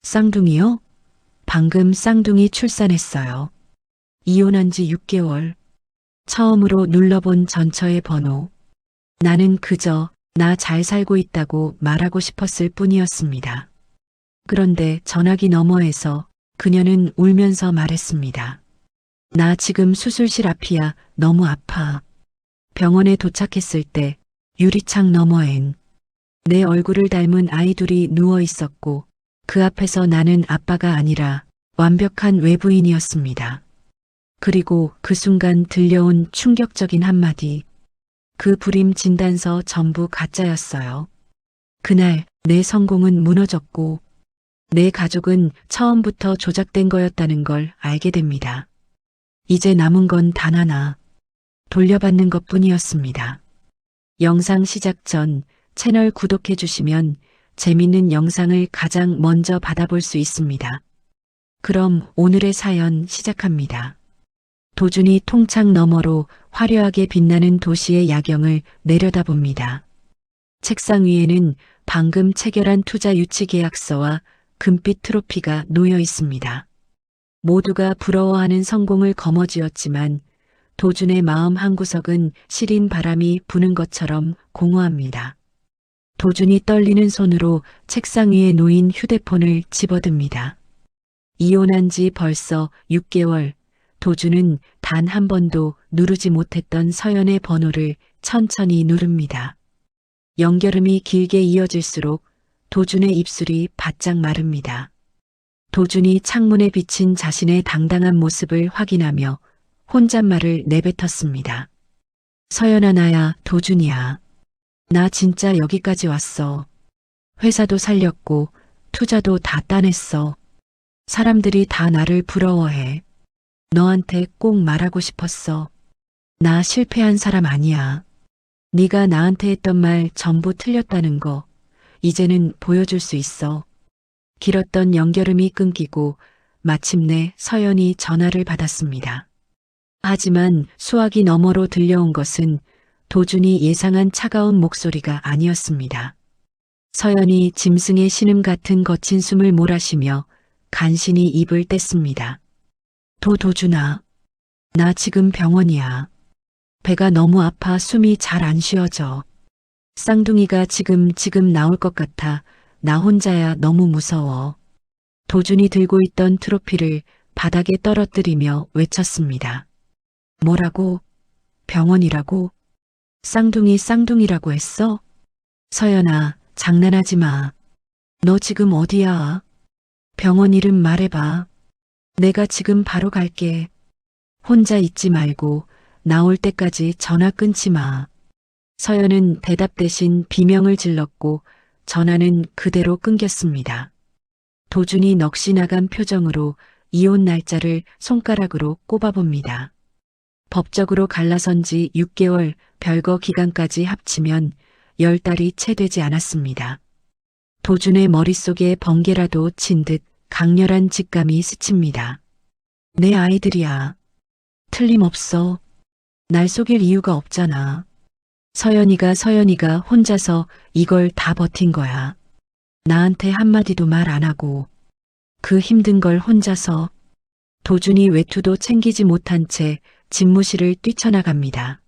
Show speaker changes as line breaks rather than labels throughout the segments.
쌍둥이요? 방금 쌍둥이 출산했어요. 이혼한 지 6개월. 처음으로 눌러본 전처의 번호. 나는 그저 나 잘 살고 있다고 말하고 싶었을 뿐이었습니다. 그런데 전화기 너머에서 그녀는 울면서 말했습니다. 나 지금 수술실 앞이야. 너무 아파. 병원에 도착했을 때 유리창 너머엔 내 얼굴을 닮은 아이들이 누워 있었고 그 앞에서 나는 아빠가 아니라 완벽한 외부인이었습니다. 그리고 그 순간 들려온 충격적인 한마디. 그 불임 진단서 전부 가짜였어요. 그날 내 성공은 무너졌고 내 가족은 처음부터 조작된 거였다는 걸 알게 됩니다. 이제 남은 건 단 하나. 돌려받는 것뿐이었습니다. 영상 시작 전 채널 구독해 주시면 재밌는 영상을 가장 먼저 받아볼 수 있습니다. 그럼 오늘의 사연 시작합니다. 도준이 통창 너머로 화려하게 빛나는 도시의 야경을 내려다봅니다. 책상 위에는 방금 체결한 투자 유치 계약서와 금빛 트로피가 놓여 있습니다. 모두가 부러워하는 성공을 거머쥐었지만 도준의 마음 한구석은 시린 바람이 부는 것처럼 공허합니다. 도준이 떨리는 손으로 책상 위에 놓인 휴대폰을 집어듭니다. 이혼한 지 벌써 6개월, 도준은 단 한 번도 누르지 못했던 서연의 번호를 천천히 누릅니다. 연결음이 길게 이어질수록 도준의 입술이 바짝 마릅니다. 도준이 창문에 비친 자신의 당당한 모습을 확인하며 혼잣말을 내뱉었습니다. 서연아 나야 도준이야. 나 진짜 여기까지 왔어. 회사도 살렸고 투자도 다 따냈어. 사람들이 다 나를 부러워해. 너한테 꼭 말하고 싶었어. 나 실패한 사람 아니야. 네가 나한테 했던 말 전부 틀렸다는 거 이제는 보여줄 수 있어. 길었던 연결음이 끊기고 마침내 서연이 전화를 받았습니다. 하지만 수화기 너머로 들려온 것은 도준이 예상한 차가운 목소리가 아니었습니다. 서연이 짐승의 신음 같은 거친 숨을 몰아쉬며 간신히 입을 뗐습니다. 도준아, 나 지금 병원이야. 배가 너무 아파 숨이 잘 안 쉬어져. 쌍둥이가 지금 나올 것 같아. 나 혼자야 너무 무서워. 도준이 들고 있던 트로피를 바닥에 떨어뜨리며 외쳤습니다. 뭐라고? 병원이라고? 쌍둥이라고 했어? 서연아, 장난하지 마. 너 지금 어디야? 병원 이름 말해봐. 내가 지금 바로 갈게. 혼자 있지 말고 나올 때까지 전화 끊지 마. 서연은 대답 대신 비명을 질렀고 전화는 그대로 끊겼습니다. 도준이 넋이 나간 표정으로 이혼 날짜를 손가락으로 꼽아봅니다. 법적으로 갈라선 지 6개월 별거 기간까지 합치면 10달이 채 되지 않았습니다. 도준의 머릿속에 번개라도 친 듯 강렬한 직감이 스칩니다. 내 아이들이야. 틀림없어. 날 속일 이유가 없잖아. 서연이가 혼자서 이걸 다 버틴 거야. 나한테 한마디도 말 안 하고 그 힘든 걸 혼자서. 도준이 외투도 챙기지 못한 채 집무실을 뛰쳐나갑니다.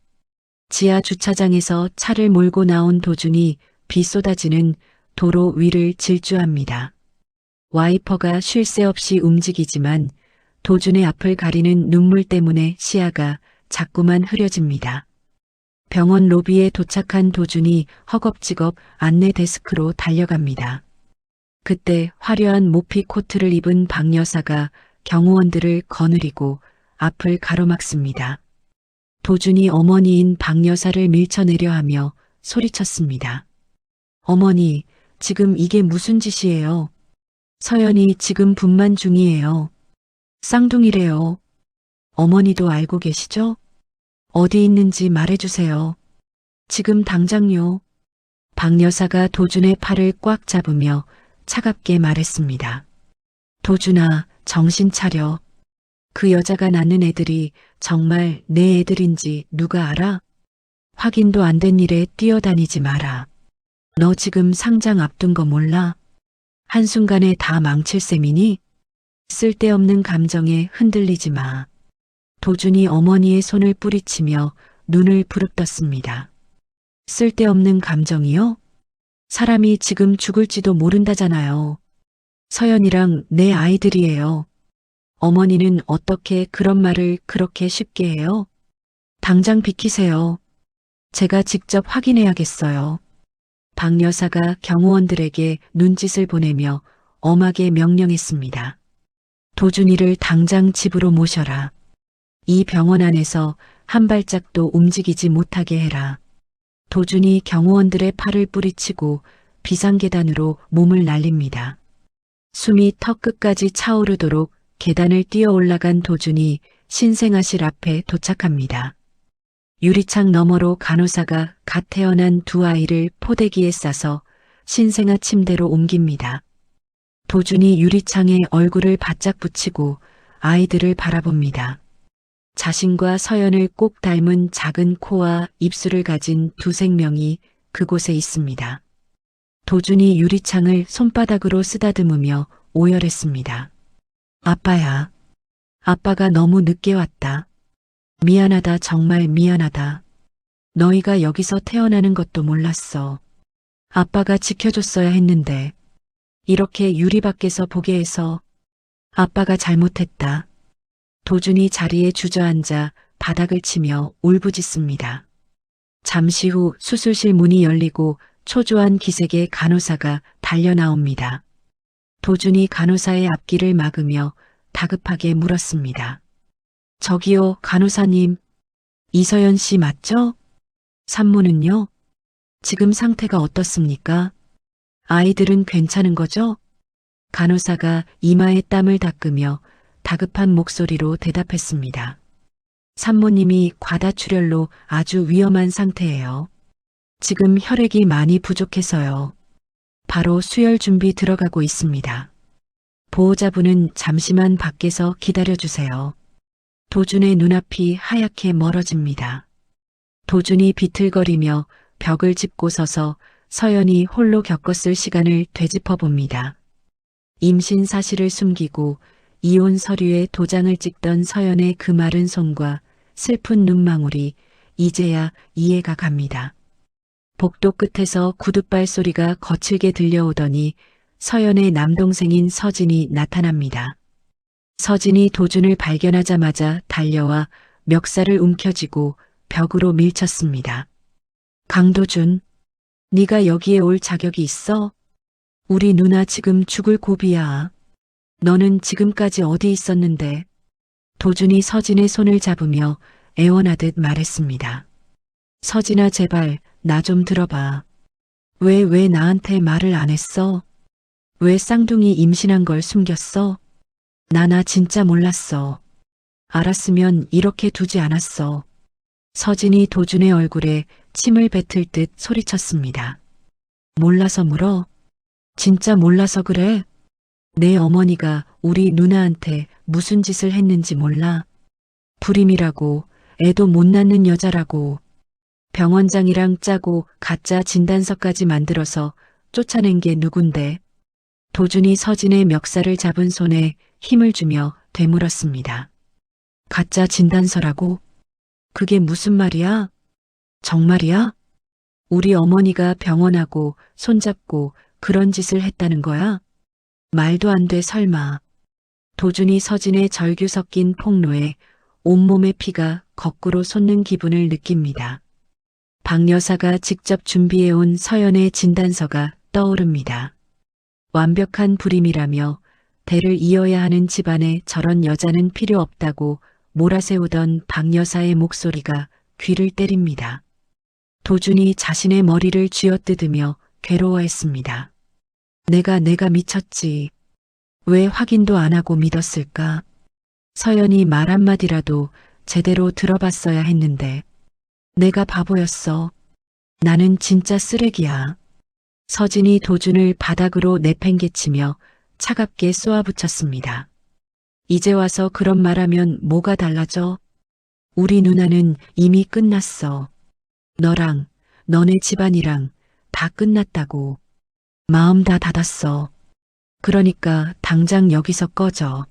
지하 주차장에서 차를 몰고 나온 도준이 비 쏟아지는 도로 위를 질주합니다. 와이퍼가 쉴 새 없이 움직이지만 도준의 앞을 가리는 눈물 때문에 시야가 자꾸만 흐려집니다. 병원 로비에 도착한 도준이 허겁지겁 안내 데스크로 달려갑니다. 그때 화려한 모피 코트를 입은 박 여사가 경호원들을 거느리고 앞을 가로막습니다. 도준이 어머니인 박 여사를 밀쳐내려 하며 소리쳤습니다. 어머니, 지금 이게 무슨 짓이에요? 서연이 지금 분만 중이에요. 쌍둥이래요. 어머니도 알고 계시죠? 어디 있는지 말해주세요. 지금 당장요. 박 여사가 도준의 팔을 꽉 잡으며 차갑게 말했습니다. 도준아, 정신 차려. 그 여자가 낳는 애들이 정말 내 애들인지 누가 알아? 확인도 안 된 일에 뛰어다니지 마라. 너 지금 상장 앞둔 거 몰라? 한순간에 다 망칠 셈이니? 쓸데없는 감정에 흔들리지 마. 도준이 어머니의 손을 뿌리치며 눈을 부릅떴습니다. 쓸데없는 감정이요? 사람이 지금 죽을지도 모른다잖아요. 서연이랑 내 아이들이에요. 어머니는 어떻게 그런 말을 그렇게 쉽게 해요? 당장 비키세요. 제가 직접 확인해야겠어요. 박 여사가 경호원들에게 눈짓을 보내며 엄하게 명령했습니다. 도준이를 당장 집으로 모셔라. 이 병원 안에서 한 발짝도 움직이지 못하게 해라. 도준이 경호원들의 팔을 뿌리치고 비상계단으로 몸을 날립니다. 숨이 턱 끝까지 차오르도록 계단을 뛰어 올라간 도준이 신생아실 앞에 도착합니다. 유리창 너머로 간호사가 갓 태어난 두 아이를 포대기에 싸서 신생아 침대로 옮깁니다. 도준이 유리창에 얼굴을 바짝 붙이고 아이들을 바라봅니다. 자신과 서연을 꼭 닮은 작은 코와 입술을 가진 두 생명이 그곳에 있습니다. 도준이 유리창을 손바닥으로 쓰다듬으며 오열했습니다. 아빠야. 아빠가 너무 늦게 왔다. 미안하다, 정말 미안하다. 너희가 여기서 태어나는 것도 몰랐어. 아빠가 지켜줬어야 했는데 이렇게 유리 밖에서 보게 해서 아빠가 잘못했다. 도준이 자리에 주저앉아 바닥을 치며 울부짖습니다. 잠시 후 수술실 문이 열리고 초조한 기색의 간호사가 달려나옵니다. 도준이 간호사의 앞길을 막으며 다급하게 물었습니다. 저기요, 간호사님. 이서연 씨 맞죠? 산모는요? 지금 상태가 어떻습니까? 아이들은 괜찮은 거죠? 간호사가 이마에 땀을 닦으며 다급한 목소리로 대답했습니다. 산모님이 과다출혈로 아주 위험한 상태예요. 지금 혈액이 많이 부족해서요. 바로 수혈 준비 들어가고 있습니다. 보호자분은 잠시만 밖에서 기다려주세요. 도준의 눈앞이 하얗게 멀어집니다. 도준이 비틀거리며 벽을 짚고 서서 서연이 홀로 겪었을 시간을 되짚어 봅니다. 임신 사실을 숨기고 이혼 서류에 도장을 찍던 서연의 그 마른 손과 슬픈 눈망울이 이제야 이해가 갑니다. 복도 끝에서 구둣발 소리가 거칠게 들려오더니 서연의 남동생인 서진이 나타납니다. 서진이 도준을 발견하자마자 달려와 멱살을 움켜쥐고 벽으로 밀쳤습니다. 강도준, 네가 여기에 올 자격이 있어? 우리 누나 지금 죽을 고비야. 너는 지금까지 어디 있었는데? 도준이 서진의 손을 잡으며 애원하듯 말했습니다. 서진아, 제발 나 좀 들어봐. 왜 나한테 말을 안 했어? 왜 쌍둥이 임신한 걸 숨겼어? 나 진짜 몰랐어. 알았으면 이렇게 두지 않았어. 서진이 도준의 얼굴에 침을 뱉을 듯 소리쳤습니다. 몰라서 물어? 진짜 몰라서 그래? 내 어머니가 우리 누나한테 무슨 짓을 했는지 몰라? 불임이라고, 애도 못 낳는 여자라고, 병원장이랑 짜고 가짜 진단서까지 만들어서 쫓아낸 게 누군데? 도준이 서진의 멱살을 잡은 손에 힘을 주며 되물었습니다. 가짜 진단서라고? 그게 무슨 말이야? 정말이야? 우리 어머니가 병원하고 손잡고 그런 짓을 했다는 거야? 말도 안 돼, 설마. 도준이 서진의 절규 섞인 폭로에 온몸의 피가 거꾸로 솟는 기분을 느낍니다. 박 여사가 직접 준비해온 서연의 진단서가 떠오릅니다. 완벽한 불임이라며 대를 이어야 하는 집안에 저런 여자는 필요 없다고 몰아세우던 박 여사의 목소리가 귀를 때립니다. 도준이 자신의 머리를 쥐어뜯으며 괴로워했습니다. 내가 미쳤지. 왜 확인도 안 하고 믿었을까? 서연이 말 한마디라도 제대로 들어봤어야 했는데 내가 바보였어. 나는 진짜 쓰레기야. 서진이 도준을 바닥으로 내팽개치며 차갑게 쏘아붙였습니다. 이제 와서 그런 말하면 뭐가 달라져? 우리 누나는 이미 끝났어. 너랑 너네 집안이랑 다 끝났다고. 마음 다 닫았어. 그러니까 당장 여기서 꺼져.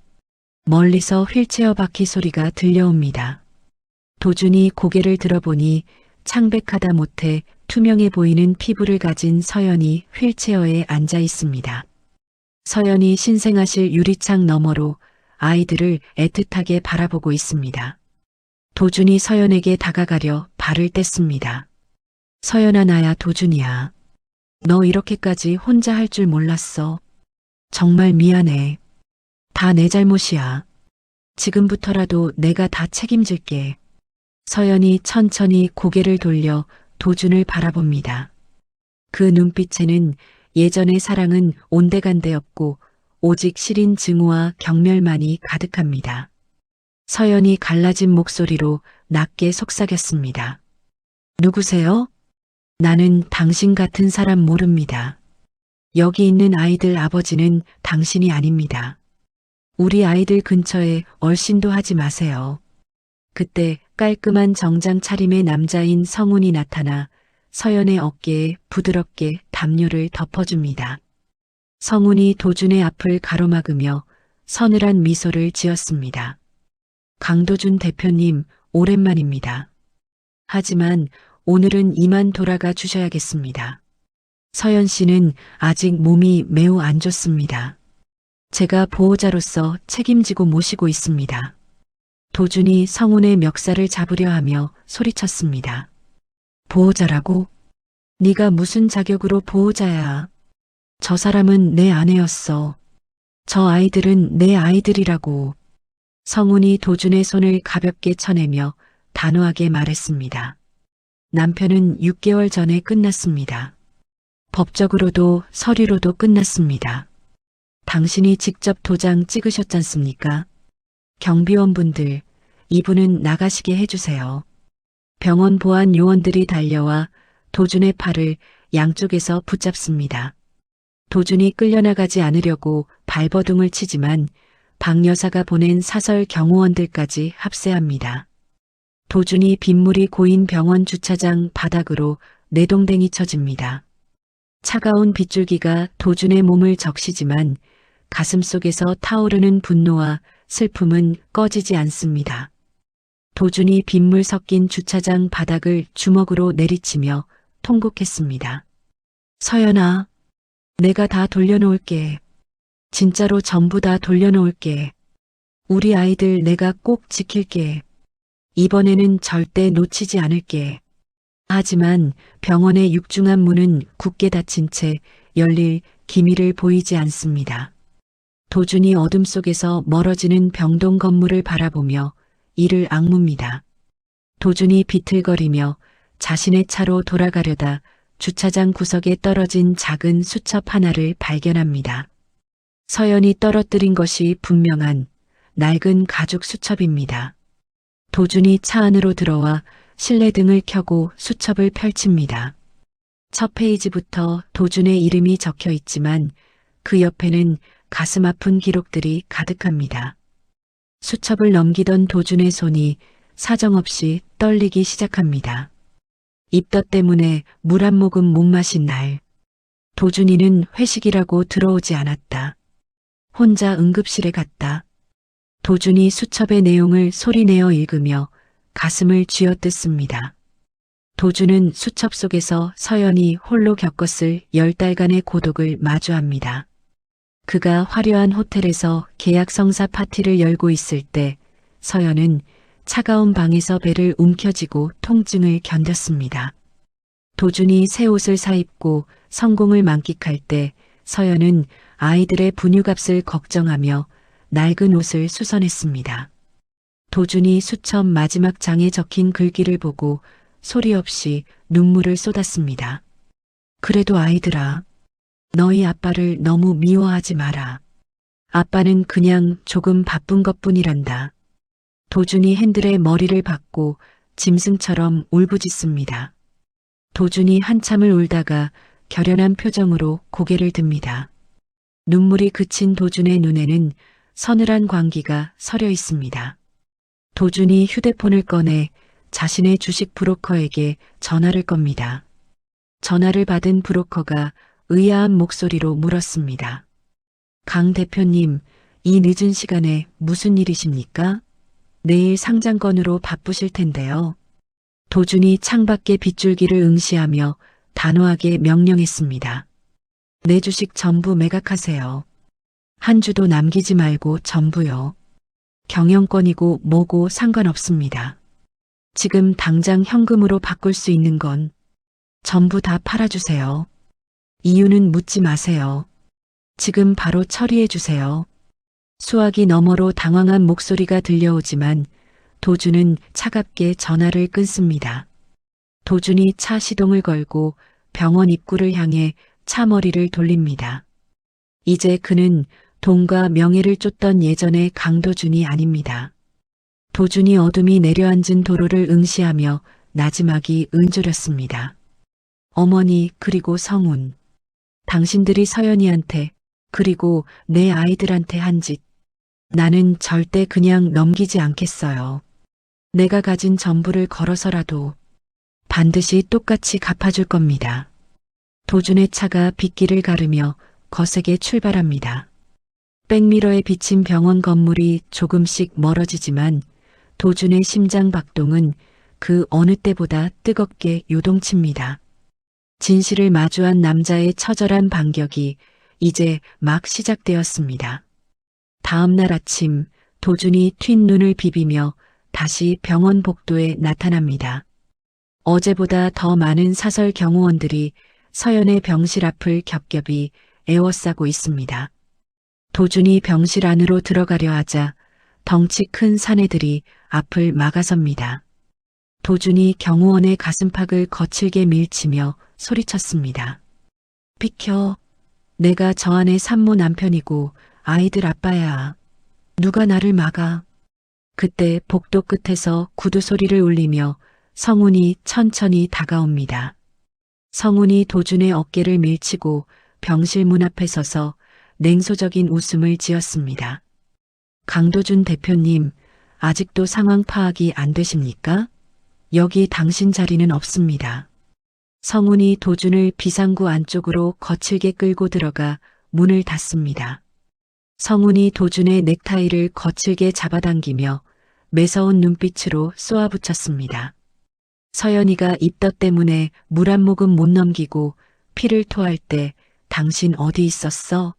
멀리서 휠체어 바퀴 소리가 들려옵니다. 도준이 고개를 들어보니 창백하다 못해 투명해 보이는 피부를 가진 서연이 휠체어에 앉아 있습니다. 서연이 신생아실 유리창 너머로 아이들을 애틋하게 바라보고 있습니다. 도준이 서연에게 다가가려 발을 뗐습니다. 서연아, 나야 도준이야. 너 이렇게까지 혼자 할 줄 몰랐어. 정말 미안해. 다 내 잘못이야. 지금부터라도 내가 다 책임질게. 서연이 천천히 고개를 돌려 도준을 바라봅니다. 그 눈빛에는 예전의 사랑은 온데간데 없고 오직 시린 증오와 경멸만이 가득합니다. 서연이 갈라진 목소리로 낮게 속삭였습니다. 누구세요? 나는 당신 같은 사람 모릅니다. 여기 있는 아이들 아버지는 당신이 아닙니다. 우리 아이들 근처에 얼씬도 하지 마세요. 그때 깔끔한 정장 차림의 남자인 성훈이 나타나 서연의 어깨에 부드럽게 담요를 덮어줍니다. 성훈이 도준의 앞을 가로막으며 서늘한 미소를 지었습니다. 강도준 대표님, 오랜만입니다. 하지만 오늘은 이만 돌아가 주셔야겠습니다. 서연 씨는 아직 몸이 매우 안 좋습니다. 제가 보호자로서 책임지고 모시고 있습니다. 도준이 성훈의 멱살을 잡으려 하며 소리쳤습니다. 보호자라고? 네가 무슨 자격으로 보호자야? 저 사람은 내 아내였어. 저 아이들은 내 아이들이라고. 성훈이 도준의 손을 가볍게 쳐내며 단호하게 말했습니다. 남편은 6개월 전에 끝났습니다. 법적으로도 서류로도 끝났습니다. 당신이 직접 도장 찍으셨잖습니까? 경비원분들, 이분은 나가시게 해주세요. 병원 보안 요원들이 달려와 도준의 팔을 양쪽에서 붙잡습니다. 도준이 끌려나가지 않으려고 발버둥을 치지만 박 여사가 보낸 사설 경호원들까지 합세합니다. 도준이 빗물이 고인 병원 주차장 바닥으로 내동댕이 쳐집니다. 차가운 빗줄기가 도준의 몸을 적시지만 가슴속에서 타오르는 분노와 슬픔은 꺼지지 않습니다. 도준이 빗물 섞인 주차장 바닥을 주먹으로 내리치며 통곡했습니다. 서연아, 내가 다 돌려놓을게. 진짜로 전부 다 돌려놓을게. 우리 아이들 내가 꼭 지킬게. 이번에는 절대 놓치지 않을게. 하지만 병원의 육중한 문은 굳게 닫힌 채 열릴 기미를 보이지 않습니다. 도준이 어둠 속에서 멀어지는 병동 건물을 바라보며 이를 악뭅니다. 도준이 비틀거리며 자신의 차로 돌아가려다 주차장 구석에 떨어진 작은 수첩 하나를 발견합니다. 서연이 떨어뜨린 것이 분명한 낡은 가죽 수첩입니다. 도준이 차 안으로 들어와 실내등을 켜고 수첩을 펼칩니다. 첫 페이지부터 도준의 이름이 적혀 있지만 그 옆에는 가슴 아픈 기록들이 가득합니다. 수첩을 넘기던 도준의 손이 사정없이 떨리기 시작합니다. 입덧 때문에 물 한 모금 못 마신 날, 도준이는 회식이라고 들어오지 않았다. 혼자 응급실에 갔다. 도준이 수첩의 내용을 소리내어 읽으며 가슴을 쥐어뜯습니다. 도준은 수첩 속에서 서연이 홀로 겪었을 10달간의 고독을 마주합니다. 그가 화려한 호텔에서 계약 성사 파티를 열고 있을 때 서연은 차가운 방에서 배를 움켜쥐고 통증을 견뎠습니다. 도준이 새 옷을 사입고 성공을 만끽할 때 서연은 아이들의 분유값을 걱정하며 낡은 옷을 수선했습니다. 도준이 수첩 마지막 장에 적힌 글귀를 보고 소리 없이 눈물을 쏟았습니다. 그래도 아이들아, 너희 아빠를 너무 미워하지 마라. 아빠는 그냥 조금 바쁜 것뿐이란다. 도준이 핸들에 머리를 박고 짐승처럼 울부짖습니다. 도준이 한참을 울다가 결연한 표정으로 고개를 듭니다. 눈물이 그친 도준의 눈에는 서늘한 광기가 서려 있습니다. 도준이 휴대폰을 꺼내 자신의 주식 브로커에게 전화를 겁니다. 전화를 받은 브로커가 의아한 목소리로 물었습니다. 강 대표님, 이 늦은 시간에 무슨 일이십니까? 내일 상장건으로 바쁘실 텐데요. 도준이 창밖의 빗줄기를 응시하며 단호하게 명령했습니다. 내 주식 전부 매각하세요. 한 주도 남기지 말고 전부요. 경영권이고 뭐고 상관없습니다. 지금 당장 현금으로 바꿀 수 있는 건 전부 다 팔아주세요. 이유는 묻지 마세요. 지금 바로 처리해 주세요. 수화기 너머로 당황한 목소리가 들려오지만 도준은 차갑게 전화를 끊습니다. 도준이 차 시동을 걸고 병원 입구를 향해 차 머리를 돌립니다. 이제 그는 돈과 명예를 쫓던 예전의 강도준이 아닙니다. 도준이 어둠이 내려앉은 도로를 응시하며 나지막이 은조렸습니다. 어머니 그리고 성운. 당신들이 서연이한테 그리고 내 아이들한테 한 짓. 나는 절대 그냥 넘기지 않겠어요. 내가 가진 전부를 걸어서라도 반드시 똑같이 갚아줄 겁니다. 도준의 차가 빗길을 가르며 거세게 출발합니다. 백미러에 비친 병원 건물이 조금씩 멀어지지만 도준의 심장 박동은 그 어느 때보다 뜨겁게 요동칩니다. 진실을 마주한 남자의 처절한 반격이 이제 막 시작되었습니다. 다음 날 아침 도준이 튄 눈을 비비며 다시 병원 복도에 나타납니다. 어제보다 더 많은 사설 경호원들이 서연의 병실 앞을 겹겹이 에워싸고 있습니다. 도준이 병실 안으로 들어가려 하자 덩치 큰 사내들이 앞을 막아섭니다. 도준이 경호원의 가슴팍을 거칠게 밀치며 소리쳤습니다. 비켜. 내가 저 안의 산모 남편이고 아이들 아빠야. 누가 나를 막아. 그때 복도 끝에서 구두 소리를 울리며 성운이 천천히 다가옵니다. 성운이 도준의 어깨를 밀치고 병실 문 앞에 서서 냉소적인 웃음을 지었습니다. 강도준 대표님, 아직도 상황 파악이 안 되십니까? 여기 당신 자리는 없습니다. 성운이 도준을 비상구 안쪽으로 거칠게 끌고 들어가 문을 닫습니다. 성운이 도준의 넥타이를 거칠게 잡아당기며 매서운 눈빛으로 쏘아붙였습니다. 서연이가 입덧 때문에 물 한 모금 못 넘기고 피를 토할 때 당신 어디 있었어?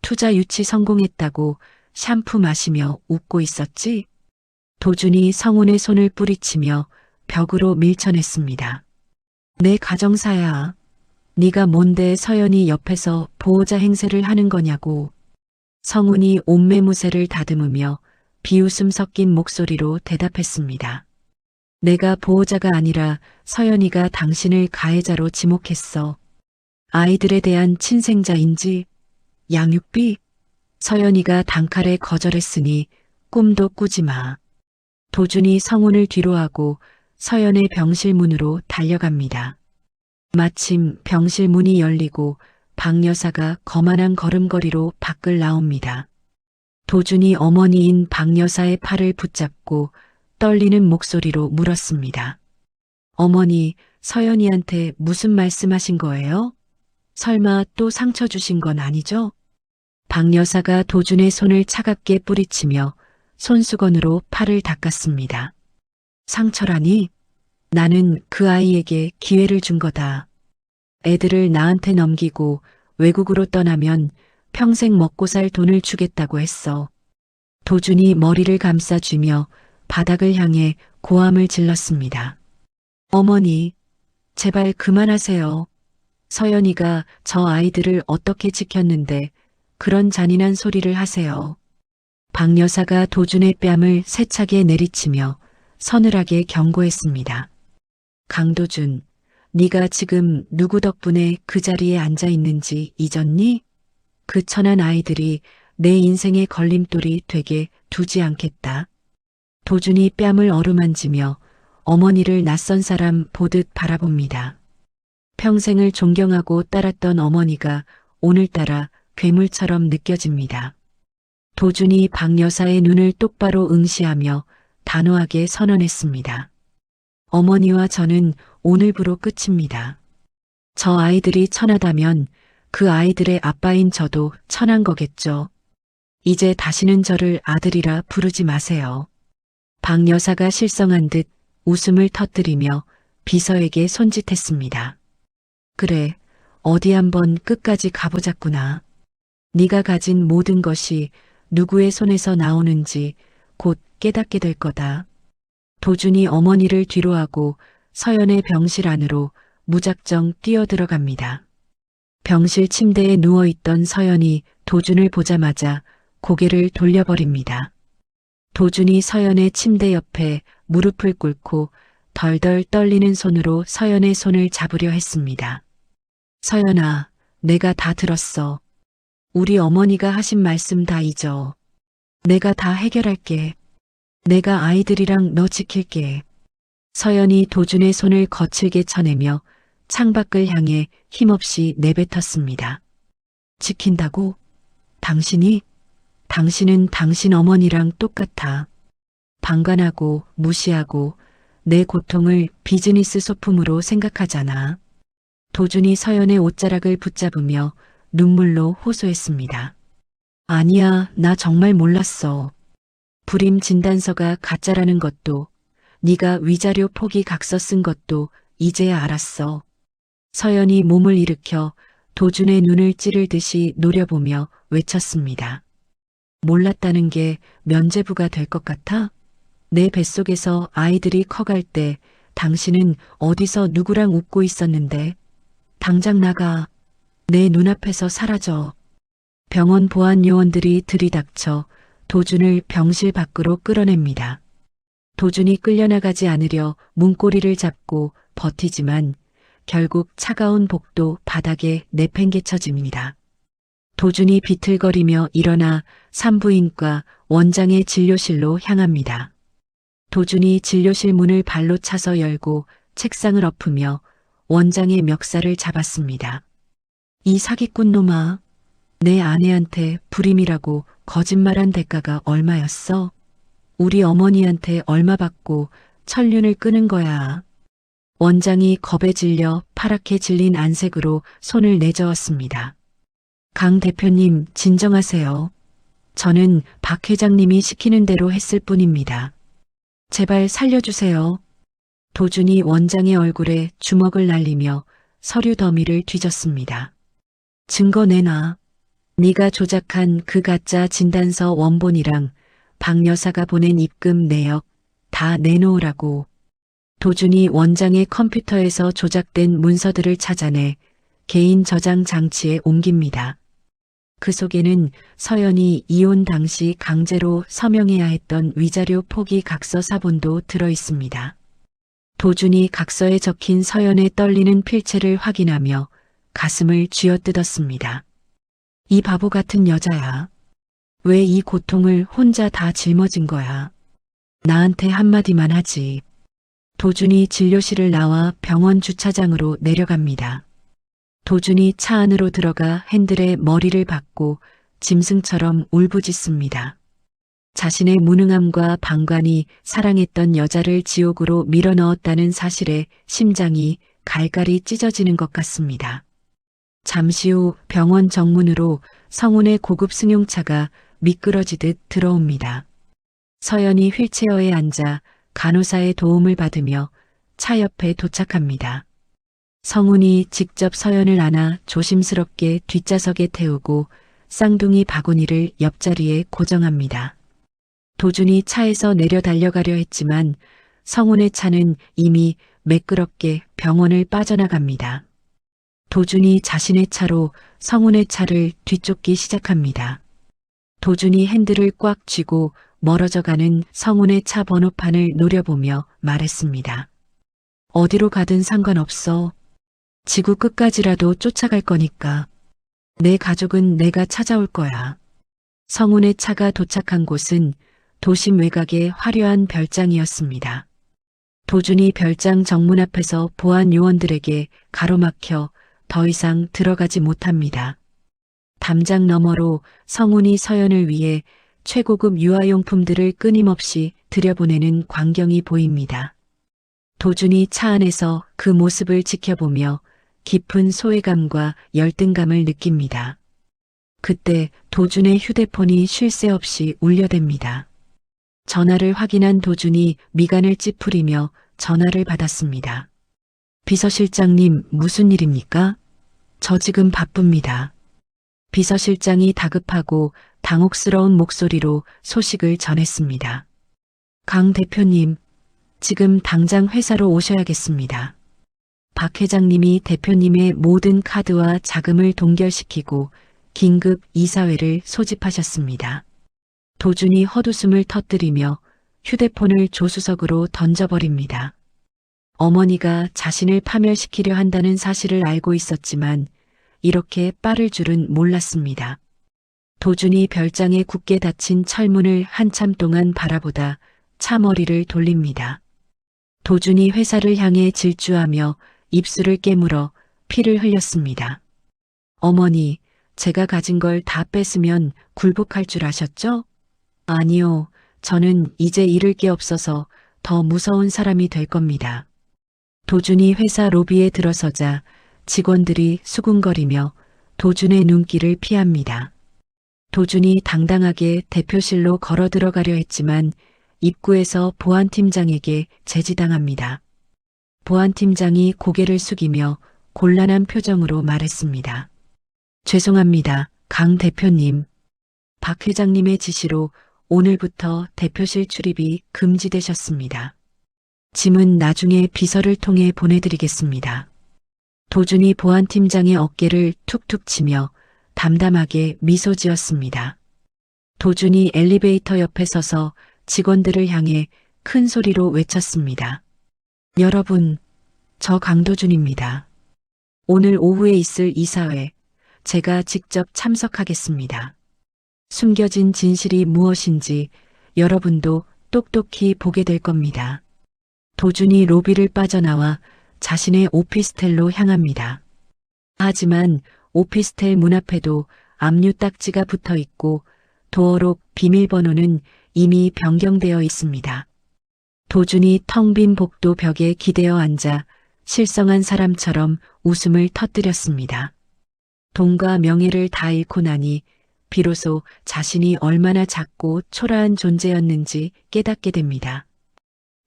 투자 유치 성공했다고 샴푸 마시며 웃고 있었지? 도준이 성운의 손을 뿌리치며 벽으로 밀쳐냈습니다. 내 가정사야. 네가 뭔데 서연이 옆에서 보호자 행세를 하는 거냐고. 성운이 옷매무새를 다듬으며 비웃음 섞인 목소리로 대답했습니다. 내가 보호자가 아니라 서연이가 당신을 가해자로 지목했어. 아이들에 대한 친생자인지 양육비? 서연이가 단칼에 거절했으니 꿈도 꾸지 마. 도준이 성운을 뒤로하고 서연의 병실 문으로 달려갑니다. 마침 병실 문이 열리고 박 여사가 거만한 걸음걸이로 밖을 나옵니다. 도준이 어머니인 박 여사의 팔을 붙잡고 떨리는 목소리로 물었습니다. 어머니, 서연이한테 무슨 말씀하신 거예요? 설마 또 상처 주신 건 아니죠? 박 여사가 도준의 손을 차갑게 뿌리치며 손수건으로 팔을 닦았습니다. 상처라니? 나는 그 아이에게 기회를 준 거다. 애들을 나한테 넘기고 외국으로 떠나면 평생 먹고 살 돈을 주겠다고 했어. 도준이 머리를 감싸쥐며 바닥을 향해 고함을 질렀습니다. 어머니, 제발 그만하세요. 서연이가 저 아이들을 어떻게 지켰는데 그런 잔인한 소리를 하세요. 박 여사가 도준의 뺨을 세차게 내리치며 서늘하게 경고했습니다. 강도준, 네가 지금 누구 덕분에 그 자리에 앉아 있는지 잊었니? 그 천한 아이들이 내 인생의 걸림돌이 되게 두지 않겠다. 도준이 뺨을 어루만지며 어머니를 낯선 사람 보듯 바라봅니다. 평생을 존경하고 따랐던 어머니가 오늘따라 괴물처럼 느껴집니다. 도준이 박 여사의 눈을 똑바로 응시하며 단호하게 선언했습니다. 어머니와 저는 오늘부로 끝입니다. 저 아이들이 천하다면 그 아이들의 아빠인 저도 천한 거겠죠. 이제 다시는 저를 아들이라 부르지 마세요. 박 여사가 실성한 듯 웃음을 터뜨리며 비서에게 손짓했습니다. 그래, 어디 한번 끝까지 가보자꾸나. 네가 가진 모든 것이 누구의 손에서 나오는지 곧 깨닫게 될 거다. 도준이 어머니를 뒤로하고 서연의 병실 안으로 무작정 뛰어들어갑니다. 병실 침대에 누워있던 서연이 도준을 보자마자 고개를 돌려버립니다. 도준이 서연의 침대 옆에 무릎을 꿇고 덜덜 떨리는 손으로 서연의 손을 잡으려 했습니다. 서연아, 내가 다 들었어. 우리 어머니가 하신 말씀 다 잊어. 내가 다 해결할게. 내가 아이들이랑 너 지킬게. 서연이 도준의 손을 거칠게 쳐내며 창밖을 향해 힘없이 내뱉었습니다. 지킨다고? 당신이? 당신은 당신 어머니랑 똑같아. 방관하고 무시하고 내 고통을 비즈니스 소품으로 생각하잖아. 도준이 서연의 옷자락을 붙잡으며 눈물로 호소했습니다. 아니야, 나 정말 몰랐어. 불임 진단서가 가짜라는 것도, 네가 위자료 포기 각서 쓴 것도 이제야 알았어. 서연이 몸을 일으켜 도준의 눈을 찌르듯이 노려보며 외쳤습니다. 몰랐다는 게 면죄부가 될 것 같아? 내 뱃속에서 아이들이 커갈 때 당신은 어디서 누구랑 웃고 있었는데? 당장 나가. 내 눈앞에서 사라져. 병원 보안 요원들이 들이닥쳐 도준을 병실 밖으로 끌어냅니다. 도준이 끌려나가지 않으려 문고리를 잡고 버티지만 결국 차가운 복도 바닥에 내팽개쳐집니다. 도준이 비틀거리며 일어나 산부인과 원장의 진료실로 향합니다. 도준이 진료실 문을 발로 차서 열고 책상을 엎으며 원장의 멱살을 잡았습니다. 이 사기꾼 놈아, 내 아내한테 불임이라고 거짓말한 대가가 얼마였어? 우리 어머니한테 얼마 받고 천륜을 끄는 거야. 원장이 겁에 질려 파랗게 질린 안색으로 손을 내저었습니다. 강 대표님, 진정하세요. 저는 박 회장님이 시키는 대로 했을 뿐입니다. 제발 살려주세요. 도준이 원장의 얼굴에 주먹을 날리며 서류 더미를 뒤졌습니다. 증거 내놔. 네가 조작한 그 가짜 진단서 원본이랑 박 여사가 보낸 입금 내역 다 내놓으라고. 도준이 원장의 컴퓨터에서 조작된 문서들을 찾아내 개인 저장 장치에 옮깁니다. 그 속에는 서연이 이혼 당시 강제로 서명해야 했던 위자료 포기 각서 사본도 들어 있습니다. 도준이 각서에 적힌 서연의 떨리는 필체를 확인하며 가슴을 쥐어뜯었습니다. 이 바보 같은 여자야. 왜 이 고통을 혼자 다 짊어진 거야. 나한테 한마디만 하지. 도준이 진료실을 나와 병원 주차장으로 내려갑니다. 도준이 차 안으로 들어가 핸들에 머리를 박고 짐승처럼 울부짖습니다. 자신의 무능함과 방관이 사랑했던 여자를 지옥으로 밀어넣었다는 사실에 심장이 갈갈이 찢어지는 것 같습니다. 잠시 후 병원 정문으로 성운의 고급 승용차가 미끄러지듯 들어옵니다. 서연이 휠체어에 앉아 간호사의 도움을 받으며 차 옆에 도착합니다. 성운이 직접 서연을 안아 조심스럽게 뒷좌석에 태우고 쌍둥이 바구니를 옆자리에 고정합니다. 도준이 차에서 내려 달려가려 했지만 성운의 차는 이미 매끄럽게 병원을 빠져나갑니다. 도준이 자신의 차로 성운의 차를 뒤쫓기 시작합니다. 도준이 핸들을 꽉 쥐고 멀어져가는 성운의 차 번호판을 노려보며 말했습니다. 어디로 가든 상관없어. 지구 끝까지라도 쫓아갈 거니까. 내 가족은 내가 찾아올 거야. 성운의 차가 도착한 곳은 도심 외곽의 화려한 별장이었습니다. 도준이 별장 정문 앞에서 보안 요원들에게 가로막혀 더 이상 들어가지 못합니다. 담장 너머로 성운이 서연을 위해 최고급 유아용품들을 끊임없이 들여보내는 광경이 보입니다. 도준이 차 안에서 그 모습을 지켜보며 깊은 소외감과 열등감을 느낍니다. 그때 도준의 휴대폰이 쉴 새 없이 울려댑니다. 전화를 확인한 도준이 미간을 찌푸리며 전화를 받았습니다. 비서실장님, 무슨 일입니까? 저 지금 바쁩니다. 비서실장이 다급하고 당혹스러운 목소리로 소식을 전했습니다. 강 대표님, 지금 당장 회사로 오셔야겠습니다. 박 회장님이 대표님의 모든 카드와 자금을 동결시키고 긴급 이사회를 소집하셨습니다. 도준이 헛웃음을 터뜨리며 휴대폰을 조수석으로 던져버립니다. 어머니가 자신을 파멸시키려 한다는 사실을 알고 있었지만 이렇게 빠를 줄은 몰랐습니다. 도준이 별장에 굳게 닫힌 철문을 한참 동안 바라보다 차머리를 돌립니다. 도준이 회사를 향해 질주하며 입술을 깨물어 피를 흘렸습니다. 어머니, 제가 가진 걸 다 뺏으면 굴복할 줄 아셨죠? 아니요, 저는 이제 잃을 게 없어서 더 무서운 사람이 될 겁니다. 도준이 회사 로비에 들어서자 직원들이 수군거리며 도준의 눈길을 피합니다. 도준이 당당하게 대표실로 걸어 들어가려 했지만 입구에서 보안팀장에게 제지당합니다. 보안팀장이 고개를 숙이며 곤란한 표정으로 말했습니다. 죄송합니다, 강 대표님. 박 회장님의 지시로 오늘부터 대표실 출입이 금지되셨습니다. 짐은 나중에 비서를 통해 보내드리겠습니다. 도준이 보안팀장의 어깨를 툭툭 치며 담담하게 미소 지었습니다. 도준이 엘리베이터 옆에 서서 직원들을 향해 큰 소리로 외쳤습니다. 여러분, 저 강도준입니다. 오늘 오후에 있을 이사회, 제가 직접 참석하겠습니다. 숨겨진 진실이 무엇인지 여러분도 똑똑히 보게 될 겁니다. 도준이 로비를 빠져나와 자신의 오피스텔로 향합니다. 하지만 오피스텔 문 앞에도 압류 딱지가 붙어 있고 도어록 비밀번호는 이미 변경되어 있습니다. 도준이 텅 빈 복도 벽에 기대어 앉아 실성한 사람처럼 웃음을 터뜨렸습니다. 돈과 명예를 다 잃고 나니 비로소 자신이 얼마나 작고 초라한 존재였는지 깨닫게 됩니다.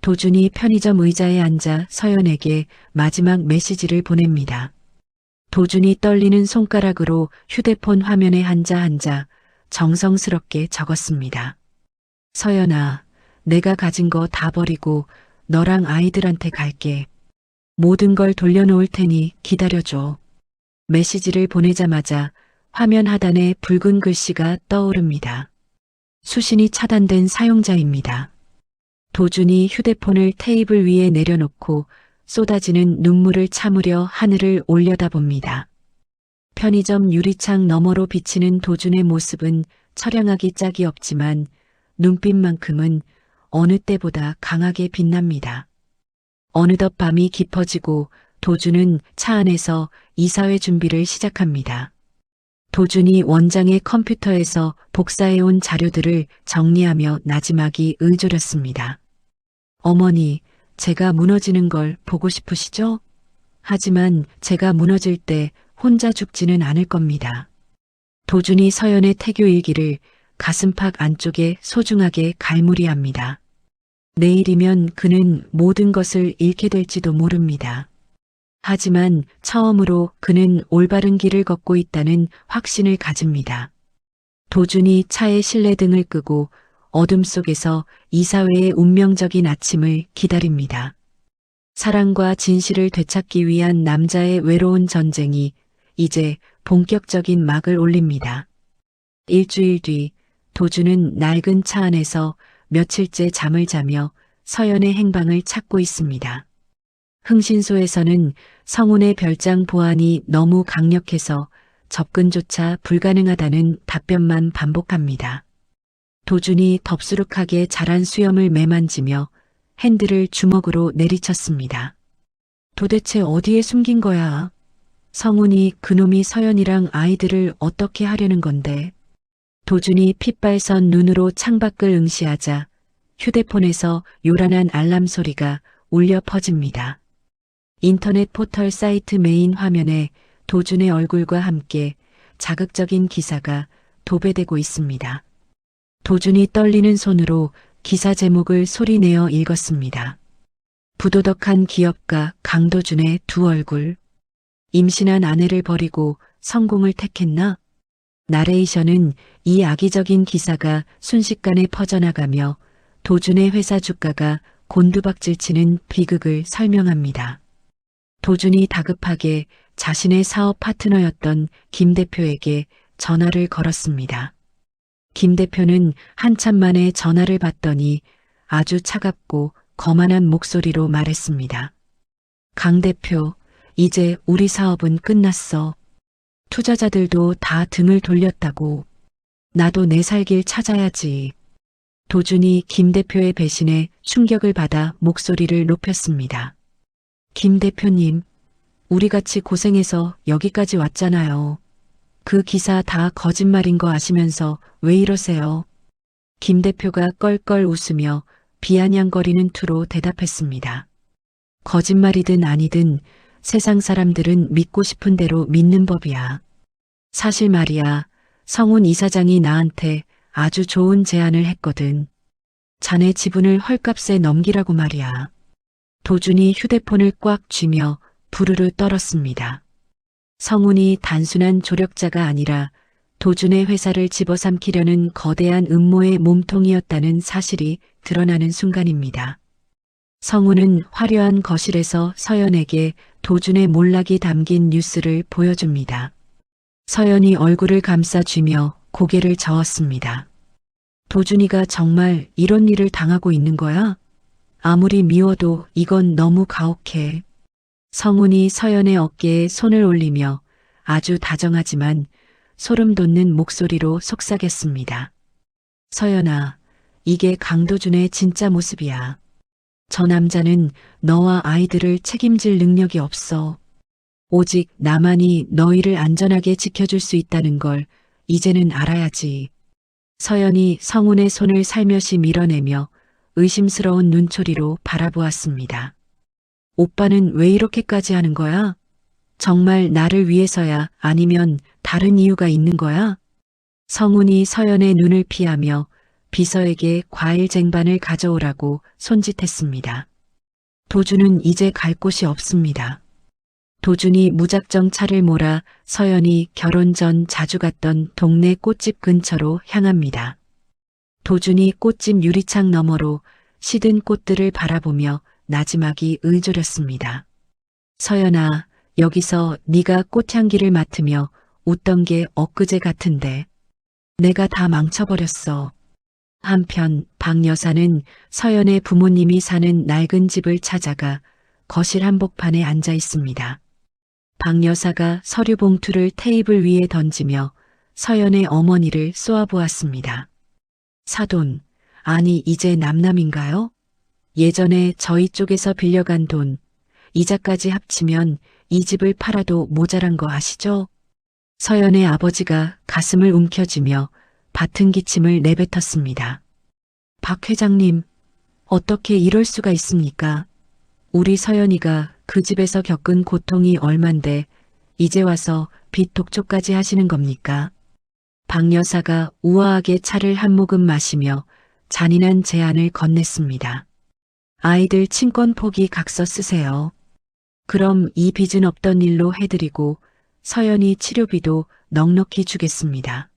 도준이 편의점 의자에 앉아 서연에게 마지막 메시지를 보냅니다. 도준이 떨리는 손가락으로 휴대폰 화면에 한자 정성스럽게 적었습니다. 서연아, 내가 가진 거 다 버리고 너랑 아이들한테 갈게. 모든 걸 돌려놓을 테니 기다려줘. 메시지를 보내자마자 화면 하단에 붉은 글씨가 떠오릅니다. 수신이 차단된 사용자입니다. 도준이 휴대폰을 테이블 위에 내려놓고 쏟아지는 눈물을 참으려 하늘을 올려다봅니다. 편의점 유리창 너머로 비치는 도준의 모습은 처량하기 짝이 없지만 눈빛만큼은 어느 때보다 강하게 빛납니다. 어느덧 밤이 깊어지고 도준은 차 안에서 이사회 준비를 시작합니다. 도준이 원장의 컴퓨터에서 복사해온 자료들을 정리하며 나지막이 의졸였습니다. 어머니, 제가 무너지는 걸 보고 싶으시죠? 하지만 제가 무너질 때 혼자 죽지는 않을 겁니다. 도준이 서연의 태교 일기를 가슴팍 안쪽에 소중하게 갈무리합니다. 내일이면 그는 모든 것을 잃게 될지도 모릅니다. 하지만 처음으로 그는 올바른 길을 걷고 있다는 확신을 가집니다. 도준이 차의 실내등을 끄고 어둠 속에서 이사회의 운명적인 아침을 기다립니다. 사랑과 진실을 되찾기 위한 남자의 외로운 전쟁이 이제 본격적인 막을 올립니다. 일주일 뒤 도준은 낡은 차 안에서 며칠째 잠을 자며 서연의 행방을 찾고 있습니다. 흥신소에서는 성운의 별장 보안이 너무 강력해서 접근조차 불가능하다는 답변만 반복합니다. 도준이 덥수룩하게 자란 수염을 매만지며 핸들을 주먹으로 내리쳤습니다. 도대체 어디에 숨긴 거야? 성운이 그놈이 서연이랑 아이들을 어떻게 하려는 건데? 도준이 핏발선 눈으로 창밖을 응시하자 휴대폰에서 요란한 알람 소리가 울려 퍼집니다. 인터넷 포털 사이트 메인 화면에 도준의 얼굴과 함께 자극적인 기사가 도배되고 있습니다. 도준이 떨리는 손으로 기사 제목을 소리내어 읽었습니다. 부도덕한 기업가 강도준의 두 얼굴. 임신한 아내를 버리고 성공을 택했나? 나레이션은 이 악의적인 기사가 순식간에 퍼져나가며 도준의 회사 주가가 곤두박질치는 비극을 설명합니다. 도준이 다급하게 자신의 사업 파트너였던 김 대표에게 전화를 걸었습니다. 김 대표는 한참 만에 전화를 받더니 아주 차갑고 거만한 목소리로 말했습니다. 강 대표, 이제 우리 사업은 끝났어. 투자자들도 다 등을 돌렸다고. 나도 내 살 길 찾아야지. 도준이 김 대표의 배신에 충격을 받아 목소리를 높였습니다. 김 대표님, 우리 같이 고생해서 여기까지 왔잖아요. 그 기사 다 거짓말인 거 아시면서 왜 이러세요? 김 대표가 껄껄 웃으며 비아냥거리는 투로 대답했습니다. 거짓말이든 아니든 세상 사람들은 믿고 싶은 대로 믿는 법이야. 사실 말이야, 성훈 이사장이 나한테 아주 좋은 제안을 했거든. 자네 지분을 헐값에 넘기라고 말이야. 도준이 휴대폰을 꽉 쥐며 부르르 떨었습니다. 성훈이 단순한 조력자가 아니라 도준의 회사를 집어삼키려는 거대한 음모의 몸통이었다는 사실이 드러나는 순간입니다. 성훈은 화려한 거실에서 서연에게 도준의 몰락이 담긴 뉴스를 보여줍니다. 서연이 얼굴을 감싸쥐며 고개를 저었습니다. 도준이가 정말 이런 일을 당하고 있는 거야? 아무리 미워도 이건 너무 가혹해. 성훈이 서연의 어깨에 손을 올리며 아주 다정하지만 소름 돋는 목소리로 속삭였습니다. 서연아, 이게 강도준의 진짜 모습이야. 저 남자는 너와 아이들을 책임질 능력이 없어. 오직 나만이 너희를 안전하게 지켜줄 수 있다는 걸 이제는 알아야지. 서연이 성훈의 손을 살며시 밀어내며 의심스러운 눈초리로 바라보았습니다. 오빠는 왜 이렇게까지 하는 거야? 정말 나를 위해서야 아니면 다른 이유가 있는 거야? 성훈이 서연의 눈을 피하며 비서에게 과일 쟁반을 가져오라고 손짓했습니다. 도준은 이제 갈 곳이 없습니다. 도준이 무작정 차를 몰아 서연이 결혼 전 자주 갔던 동네 꽃집 근처로 향합니다. 도준이 꽃집 유리창 너머로 시든 꽃들을 바라보며 나지막이 을조렸습니다. 서연아, 여기서 네가 꽃향기를 맡으며 웃던 게 엊그제 같은데 내가 다 망쳐버렸어. 한편 박 여사는 서연의 부모님이 사는 낡은 집을 찾아가 거실 한복판에 앉아 있습니다. 박 여사가 서류 봉투를 테이블 위에 던지며 서연의 어머니를 쏘아보았습니다. 사돈, 아니 이제 남남인가요? 예전에 저희 쪽에서 빌려간 돈, 이자까지 합치면 이 집을 팔아도 모자란 거 아시죠? 서연의 아버지가 가슴을 움켜쥐며 받은 기침을 내뱉었습니다. 박 회장님, 어떻게 이럴 수가 있습니까? 우리 서연이가 그 집에서 겪은 고통이 얼만데 이제 와서 빚 독촉까지 하시는 겁니까? 박 여사가 우아하게 차를 한 모금 마시며 잔인한 제안을 건넸습니다. 아이들 친권 포기 각서 쓰세요. 그럼 이 빚은 없던 일로 해드리고 서연이 치료비도 넉넉히 주겠습니다.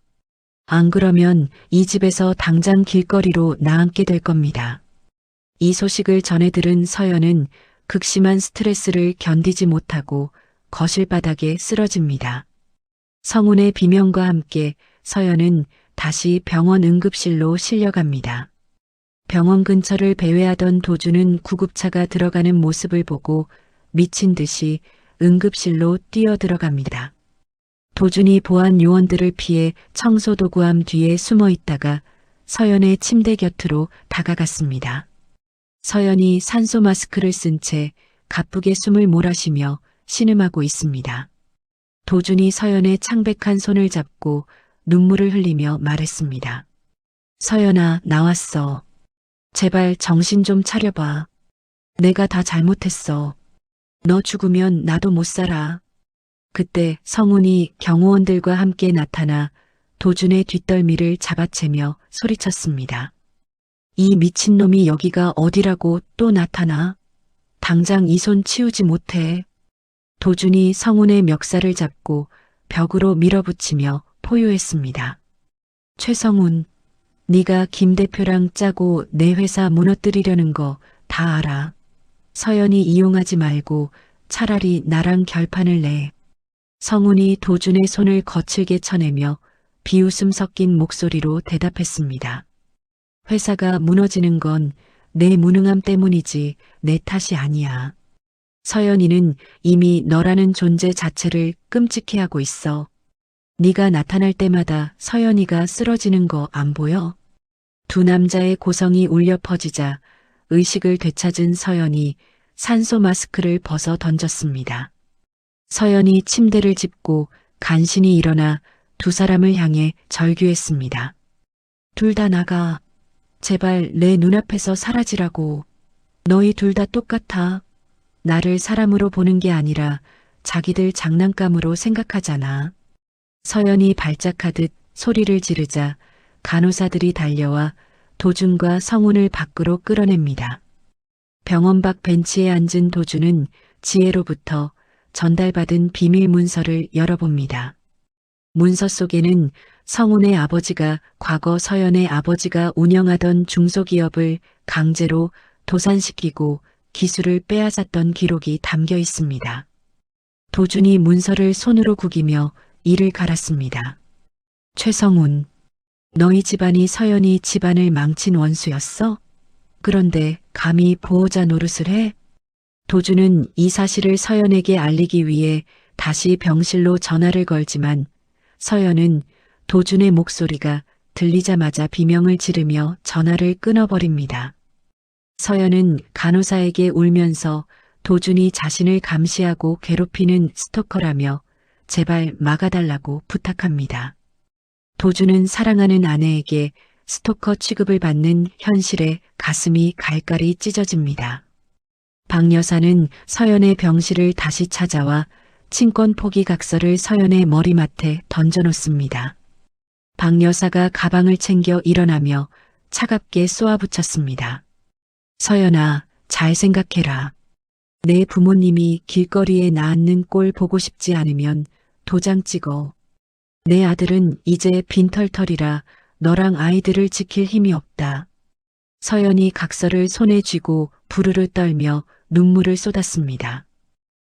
안 그러면 이 집에서 당장 길거리로 나앉게 될 겁니다. 이 소식을 전해 들은 서연은 극심한 스트레스를 견디지 못하고 거실 바닥에 쓰러집니다. 성훈의 비명과 함께 서연은 다시 병원 응급실로 실려갑니다. 병원 근처를 배회하던 도준은 구급차가 들어가는 모습을 보고 미친 듯이 응급실로 뛰어들어갑니다. 도준이 보안 요원들을 피해 청소도구함 뒤에 숨어 있다가 서연의 침대 곁으로 다가갔습니다. 서연이 산소 마스크를 쓴 채 가쁘게 숨을 몰아쉬며 신음하고 있습니다. 도준이 서연의 창백한 손을 잡고 눈물을 흘리며 말했습니다. 서연아, 나왔어. 제발 정신 좀 차려봐. 내가 다 잘못했어. 너 죽으면 나도 못 살아. 그때 성훈이 경호원들과 함께 나타나 도준의 뒷덜미를 잡아채며 소리쳤습니다. 이 미친놈이 여기가 어디라고 또 나타나? 당장 이 손 치우지 못해. 도준이 성훈의 멱살을 잡고 벽으로 밀어붙이며 포효했습니다. 최성훈, 네가 김 대표랑 짜고 내 회사 무너뜨리려는 거 다 알아. 서연이 이용하지 말고 차라리 나랑 결판을 내. 성훈이 도준의 손을 거칠게 쳐내며 비웃음 섞인 목소리로 대답했습니다. 회사가 무너지는 건 내 무능함 때문이지 내 탓이 아니야. 서연이는 이미 너라는 존재 자체를 끔찍해하고 있어. 네가 나타날 때마다 서연이가 쓰러지는 거 안 보여? 두 남자의 고성이 울려 퍼지자 의식을 되찾은 서연이 산소 마스크를 벗어 던졌습니다. 서연이 침대를 짚고 간신히 일어나 두 사람을 향해 절규했습니다. 둘 다 나가. 제발 내 눈앞에서 사라지라고. 너희 둘 다 똑같아. 나를 사람으로 보는 게 아니라 자기들 장난감으로 생각하잖아. 서연이 발작하듯 소리를 지르자 간호사들이 달려와 도준과 성훈을 밖으로 끌어냅니다. 병원 밖 벤치에 앉은 도준은 지혜로부터 전달받은 비밀 문서를 열어봅니다. 문서 속에는 성훈의 아버지가 과거 서연의 아버지가 운영하던 중소기업을 강제로 도산시키고 기술을 빼앗았던 기록이 담겨 있습니다. 도준이 문서를 손으로 구기며 이를 갈았습니다. 최성훈, 너희 집안이 서연이 집안을 망친 원수였어? 그런데 감히 보호자 노릇을 해? 도준은 이 사실을 서연에게 알리기 위해 다시 병실로 전화를 걸지만 서연은 도준의 목소리가 들리자마자 비명을 지르며 전화를 끊어버립니다. 서연은 간호사에게 울면서 도준이 자신을 감시하고 괴롭히는 스토커라며 제발 막아달라고 부탁합니다. 도준은 사랑하는 아내에게 스토커 취급을 받는 현실에 가슴이 갈갈이 찢어집니다. 박 여사는 서연의 병실을 다시 찾아와 친권 포기 각서를 서연의 머리맡에 던져놓습니다. 박 여사가 가방을 챙겨 일어나며 차갑게 쏘아붙였습니다. 서연아, 잘 생각해라. 내 부모님이 길거리에 나앉는 꼴 보고 싶지 않으면 도장 찍어. 내 아들은 이제 빈털털이라 너랑 아이들을 지킬 힘이 없다. 서연이 각서를 손에 쥐고 부르르 떨며 눈물을 쏟았습니다.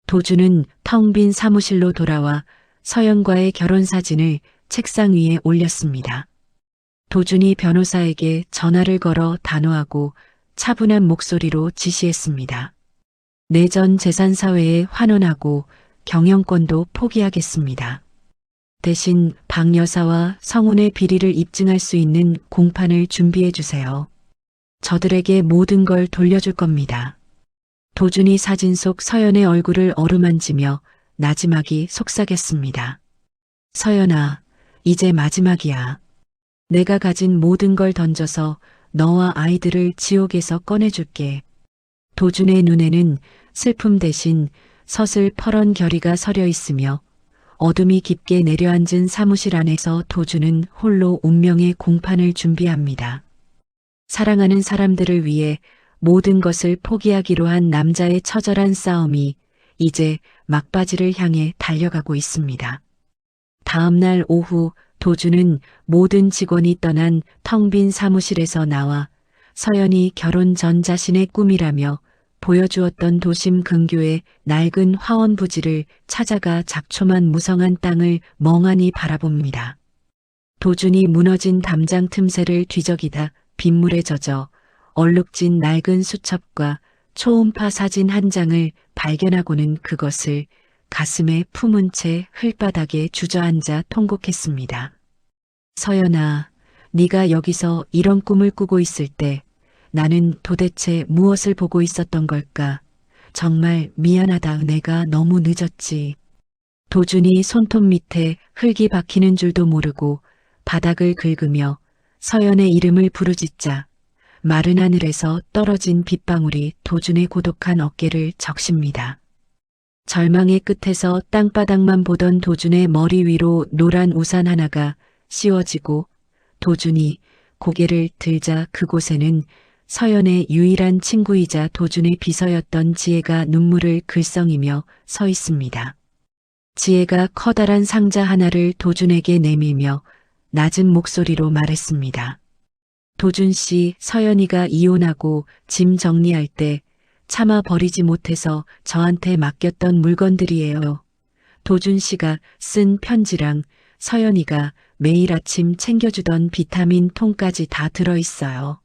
도준은 텅 빈 사무실로 돌아와 서연과의 결혼 사진을 책상 위에 올렸습니다. 도준이 변호사에게 전화를 걸어 단호하고 차분한 목소리로 지시했습니다. 내전 재산사회에 환원하고 경영권도 포기하겠습니다. 대신 박 여사와 성훈의 비리를 입증할 수 있는 공판을 준비해 주세요. 저들에게 모든 걸 돌려줄 겁니다. 도준이 사진 속 서연의 얼굴을 어루만지며 나지막이 속삭였습니다. 서연아, 이제 마지막이야. 내가 가진 모든 걸 던져서 너와 아이들을 지옥에서 꺼내줄게. 도준의 눈에는 슬픔 대신 서슬퍼런 결의가 서려 있으며 어둠이 깊게 내려앉은 사무실 안에서 도준은 홀로 운명의 공판을 준비합니다. 사랑하는 사람들을 위해 모든 것을 포기하기로 한 남자의 처절한 싸움이 이제 막바지를 향해 달려가고 있습니다. 다음 날 오후 도준은 모든 직원이 떠난 텅 빈 사무실에서 나와 서연이 결혼 전 자신의 꿈이라며 보여주었던 도심 근교의 낡은 화원 부지를 찾아가 작초만 무성한 땅을 멍하니 바라봅니다. 도준이 무너진 담장 틈새를 뒤적이다 빗물에 젖어 얼룩진 낡은 수첩과 초음파 사진 한 장을 발견하고는 그것을 가슴에 품은 채 흙바닥에 주저앉아 통곡했습니다. 서연아, 네가 여기서 이런 꿈을 꾸고 있을 때 나는 도대체 무엇을 보고 있었던 걸까? 정말 미안하다. 내가 너무 늦었지. 도준이 손톱 밑에 흙이 박히는 줄도 모르고 바닥을 긁으며 서연의 이름을 부르짖자 마른 하늘에서 떨어진 빗방울이 도준의 고독한 어깨를 적십니다. 절망의 끝에서 땅바닥만 보던 도준의 머리 위로 노란 우산 하나가 씌워지고 도준이 고개를 들자 그곳에는 서연의 유일한 친구이자 도준의 비서였던 지혜가 눈물을 글썽이며 서 있습니다. 지혜가 커다란 상자 하나를 도준에게 내밀며 낮은 목소리로 말했습니다. 도준 씨, 서연이가 이혼하고 짐 정리할 때 차마 버리지 못해서 저한테 맡겼던 물건들이에요. 도준 씨가 쓴 편지랑 서연이가 매일 아침 챙겨주던 비타민 통까지 다 들어있어요.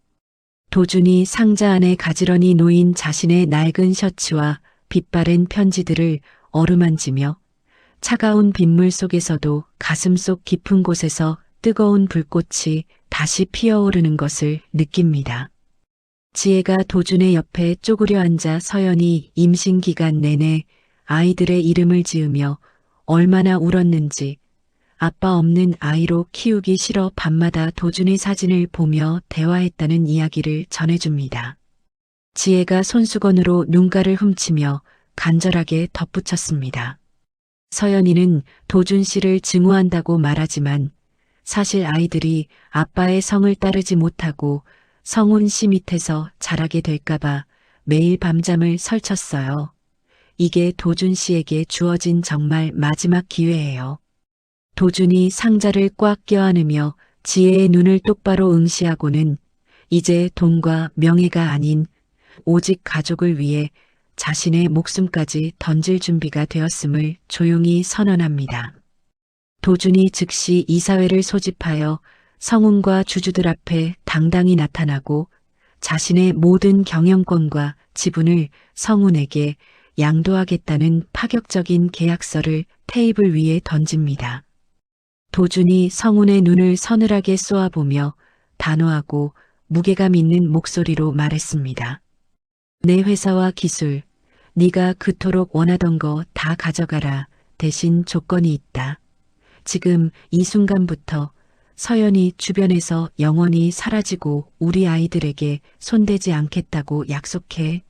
도준이 상자 안에 가지런히 놓인 자신의 낡은 셔츠와 빛바랜 편지들을 어루만지며 차가운 빗물 속에서도 가슴 속 깊은 곳에서 뜨거운 불꽃이 다시 피어오르는 것을 느낍니다. 지혜가 도준의 옆에 쪼그려 앉아 서연이 임신 기간 내내 아이들의 이름을 지으며 얼마나 울었는지 아빠 없는 아이로 키우기 싫어 밤마다 도준의 사진을 보며 대화했다는 이야기를 전해줍니다. 지혜가 손수건으로 눈가를 훔치며 간절하게 덧붙였습니다. 서연이는 도준 씨를 증오한다고 말하지만 사실 아이들이 아빠의 성을 따르지 못하고 성훈 씨 밑에서 자라게 될까봐 매일 밤잠을 설쳤어요. 이게 도준 씨에게 주어진 정말 마지막 기회예요. 도준이 상자를 꽉 껴안으며 지혜의 눈을 똑바로 응시하고는 이제 돈과 명예가 아닌 오직 가족을 위해 자신의 목숨까지 던질 준비가 되었음을 조용히 선언합니다. 도준이 즉시 이사회를 소집하여 성훈과 주주들 앞에 당당히 나타나고 자신의 모든 경영권과 지분을 성훈에게 양도하겠다는 파격적인 계약서를 테이블 위에 던집니다. 도준이 성훈의 눈을 서늘하게 쏘아보며 단호하고 무게감 있는 목소리로 말했습니다. 내 회사와 기술, 네가 그토록 원하던 거 다 가져가라. 대신 조건이 있다. 지금 이 순간부터 서연이 주변에서 영원히 사라지고 우리 아이들에게 손대지 않겠다고 약속해.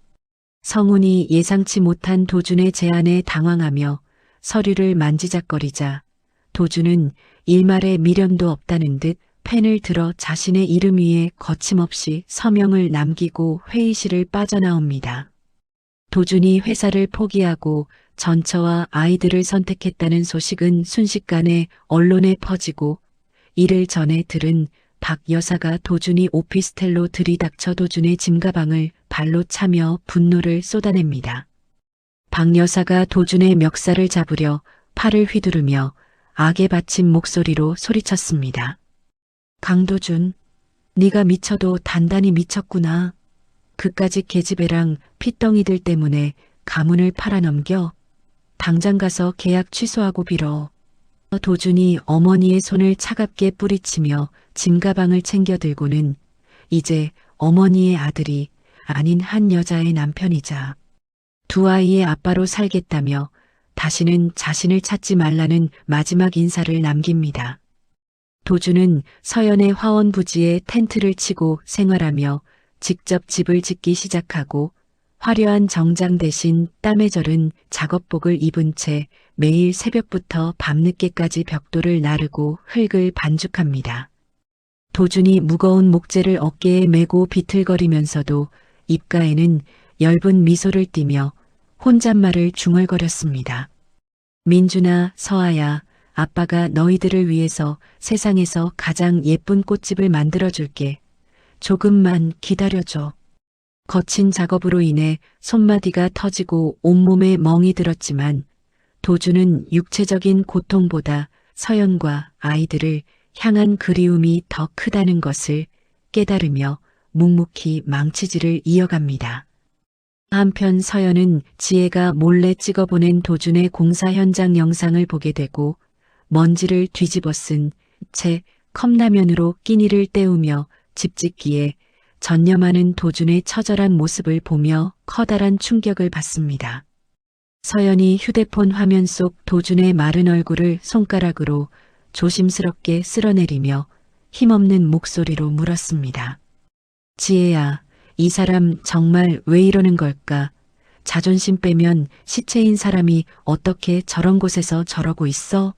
성훈이 예상치 못한 도준의 제안에 당황하며 서류를 만지작거리자 도준은 일말의 미련도 없다는 듯 펜을 들어 자신의 이름 위에 거침없이 서명을 남기고 회의실을 빠져나옵니다. 도준이 회사를 포기하고 전처와 아이들을 선택했다는 소식은 순식간에 언론에 퍼지고 이를 전에 들은 박 여사가 도준이 오피스텔로 들이닥쳐 도준의 짐가방을 발로 차며 분노를 쏟아냅니다. 박 여사가 도준의 멱살을 잡으려 팔을 휘두르며 악에 받친 목소리로 소리쳤습니다. 강도준, 네가 미쳐도 단단히 미쳤구나. 그까짓 계집애랑 핏덩이들 때문에 가문을 팔아넘겨. 당장 가서 계약 취소하고 빌어. 도준이 어머니의 손을 차갑게 뿌리치며 짐가방을 챙겨 들고는 이제 어머니의 아들이 아닌 한 여자의 남편이자 두 아이의 아빠로 살겠다며 다시는 자신을 찾지 말라는 마지막 인사를 남깁니다. 도준은 서연의 화원 부지에 텐트를 치고 생활하며 직접 집을 짓기 시작하고 화려한 정장 대신 땀에 절은 작업복을 입은 채 매일 새벽부터 밤늦게까지 벽돌을 나르고 흙을 반죽합니다. 도준이 무거운 목재를 어깨에 메고 비틀거리면서도 입가에는 엷은 미소를 띠며 혼잣말을 중얼거렸습니다. 민준아, 서아야, 아빠가 너희들을 위해서 세상에서 가장 예쁜 꽃집을 만들어줄게. 조금만 기다려줘. 거친 작업으로 인해 손마디가 터지고 온몸에 멍이 들었지만 도준은 육체적인 고통보다 서연과 아이들을 향한 그리움이 더 크다는 것을 깨달으며 묵묵히 망치질을 이어갑니다. 한편 서연은 지혜가 몰래 찍어보낸 도준의 공사 현장 영상을 보게 되고 먼지를 뒤집어 쓴 채 컵라면으로 끼니를 때우며 집짓기에 전념하는 도준의 처절한 모습을 보며 커다란 충격을 받습니다. 서연이 휴대폰 화면 속 도준의 마른 얼굴을 손가락으로 조심스럽게 쓸어내리며 힘없는 목소리로 물었습니다. 지혜야, 이 사람 정말 왜 이러는 걸까? 자존심 빼면 시체인 사람이 어떻게 저런 곳에서 저러고 있어?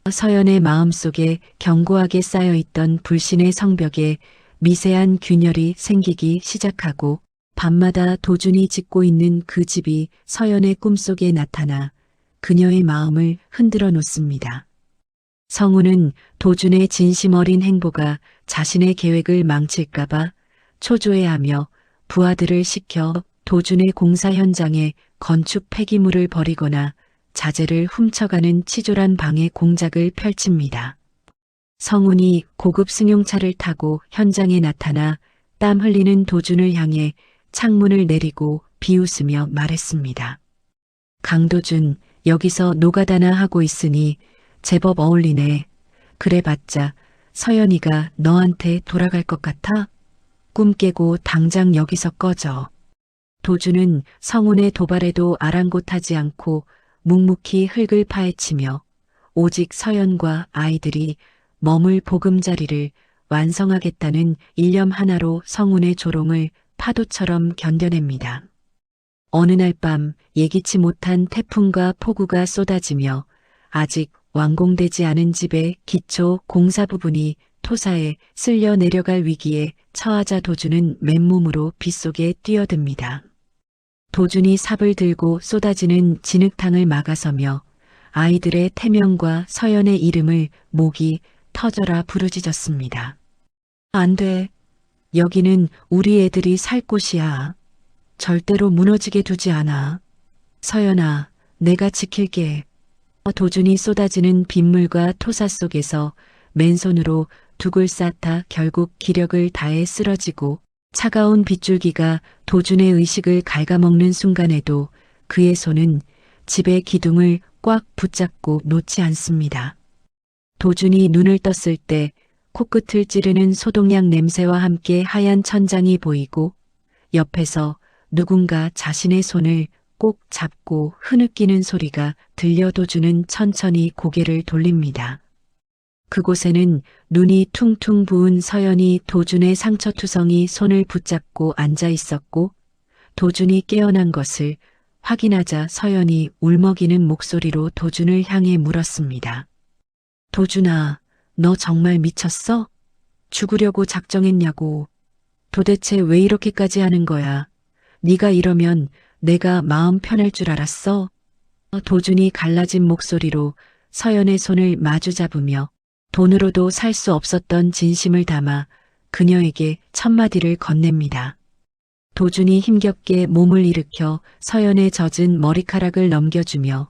서연의 마음속에 견고하게 쌓여있던 불신의 성벽에 미세한 균열이 생기기 시작하고 밤마다 도준이 짓고 있는 그 집이 서연의 꿈속에 나타나 그녀의 마음을 흔들어 놓습니다. 성우는 도준의 진심 어린 행보가 자신의 계획을 망칠까봐 초조해하며 부하들을 시켜 도준의 공사 현장에 건축 폐기물을 버리거나 자재를 훔쳐가는 치졸한 방해 공작을 펼칩니다. 성운이 고급 승용차를 타고 현장에 나타나 땀 흘리는 도준을 향해 창문을 내리고 비웃으며 말했습니다. 강도준, 여기서 노가다나 하고 있으니 제법 어울리네. 그래봤자 서연이가 너한테 돌아갈 것 같아? 꿈 깨고 당장 여기서 꺼져. 도준은 성운의 도발에도 아랑곳하지 않고 묵묵히 흙을 파헤치며 오직 서연과 아이들이 머물 보금자리를 완성하겠다는 일념 하나로 성운의 조롱을 파도처럼 견뎌냅니다. 어느 날 밤 예기치 못한 태풍과 폭우가 쏟아지며 아직 완공되지 않은 집의 기초 공사 부분이 토사에 쓸려 내려갈 위기에 처하자 도준은 맨몸으로 빗속에 뛰어듭니다. 도준이 삽을 들고 쏟아지는 진흙탕을 막아서며 아이들의 태명과 서연의 이름을 목이 터져라 부르짖었습니다. 안 돼. 여기는 우리 애들이 살 곳이야. 절대로 무너지게 두지 않아. 서연아, 내가 지킬게. 도준이 쏟아지는 빗물과 토사 속에서 맨손으로 둑을 쌓다 결국 기력을 다해 쓰러지고 차가운 빗줄기가 도준의 의식을 갉아먹는 순간에도 그의 손은 집의 기둥을 꽉 붙잡고 놓지 않습니다. 도준이 눈을 떴을 때 코끝을 찌르는 소독약 냄새와 함께 하얀 천장이 보이고 옆에서 누군가 자신의 손을 꼭 잡고 흐느끼는 소리가 들려 도준은 천천히 고개를 돌립니다. 그곳에는 눈이 퉁퉁 부은 서연이 도준의 상처투성이 손을 붙잡고 앉아 있었고 도준이 깨어난 것을 확인하자 서연이 울먹이는 목소리로 도준을 향해 물었습니다. 도준아, 너 정말 미쳤어? 죽으려고 작정했냐고. 도대체 왜 이렇게까지 하는 거야? 네가 이러면 내가 마음 편할 줄 알았어? 도준이 갈라진 목소리로 서연의 손을 마주 잡으며 돈으로도 살 수 없었던 진심을 담아 그녀에게 첫마디를 건넵니다. 도준이 힘겹게 몸을 일으켜 서연의 젖은 머리카락을 넘겨주며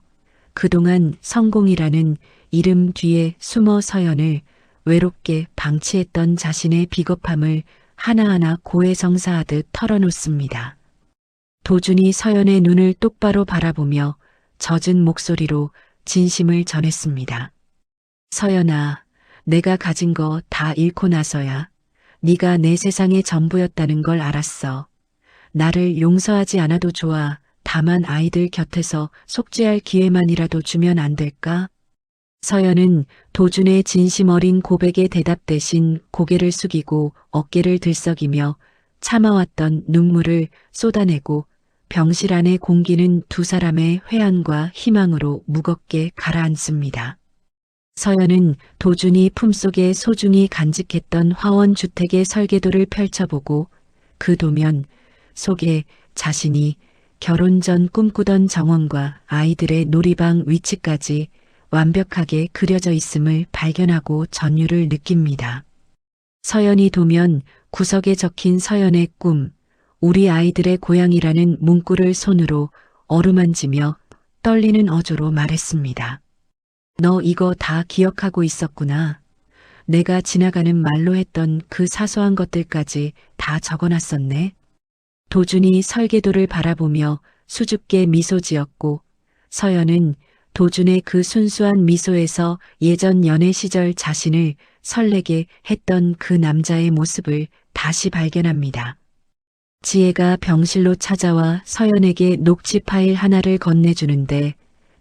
그동안 성공이라는 이름 뒤에 숨어 서연을 외롭게 방치했던 자신의 비겁함을 하나하나 고해성사하듯 털어놓습니다. 도준이 서연의 눈을 똑바로 바라보며 젖은 목소리로 진심을 전했습니다. 서연아, 내가 가진 거 다 잃고 나서야 네가 내 세상의 전부였다는 걸 알았어. 나를 용서하지 않아도 좋아. 다만 아이들 곁에서 속죄할 기회만이라도 주면 안 될까? 서연은 도준의 진심 어린 고백에 대답 대신 고개를 숙이고 어깨를 들썩이며 참아왔던 눈물을 쏟아내고 병실 안의 공기는 두 사람의 회한과 희망으로 무겁게 가라앉습니다. 서연은 도준이 품속에 소중히 간직했던 화원주택의 설계도를 펼쳐보고 그 도면 속에 자신이 결혼 전 꿈꾸던 정원과 아이들의 놀이방 위치까지 완벽하게 그려져 있음을 발견하고 전율을 느낍니다. 서연이 도면 구석에 적힌 서연의 꿈, 우리 아이들의 고향이라는 문구를 손으로 어루만지며 떨리는 어조로 말했습니다. 너 이거 다 기억하고 있었구나. 내가 지나가는 말로 했던 그 사소한 것들까지 다 적어놨었네. 도준이 설계도를 바라보며 수줍게 미소 지었고 서연은 도준의 그 순수한 미소에서 예전 연애 시절 자신을 설레게 했던 그 남자의 모습을 다시 발견합니다. 지혜가 병실로 찾아와 서연에게 녹취 파일 하나를 건네주는데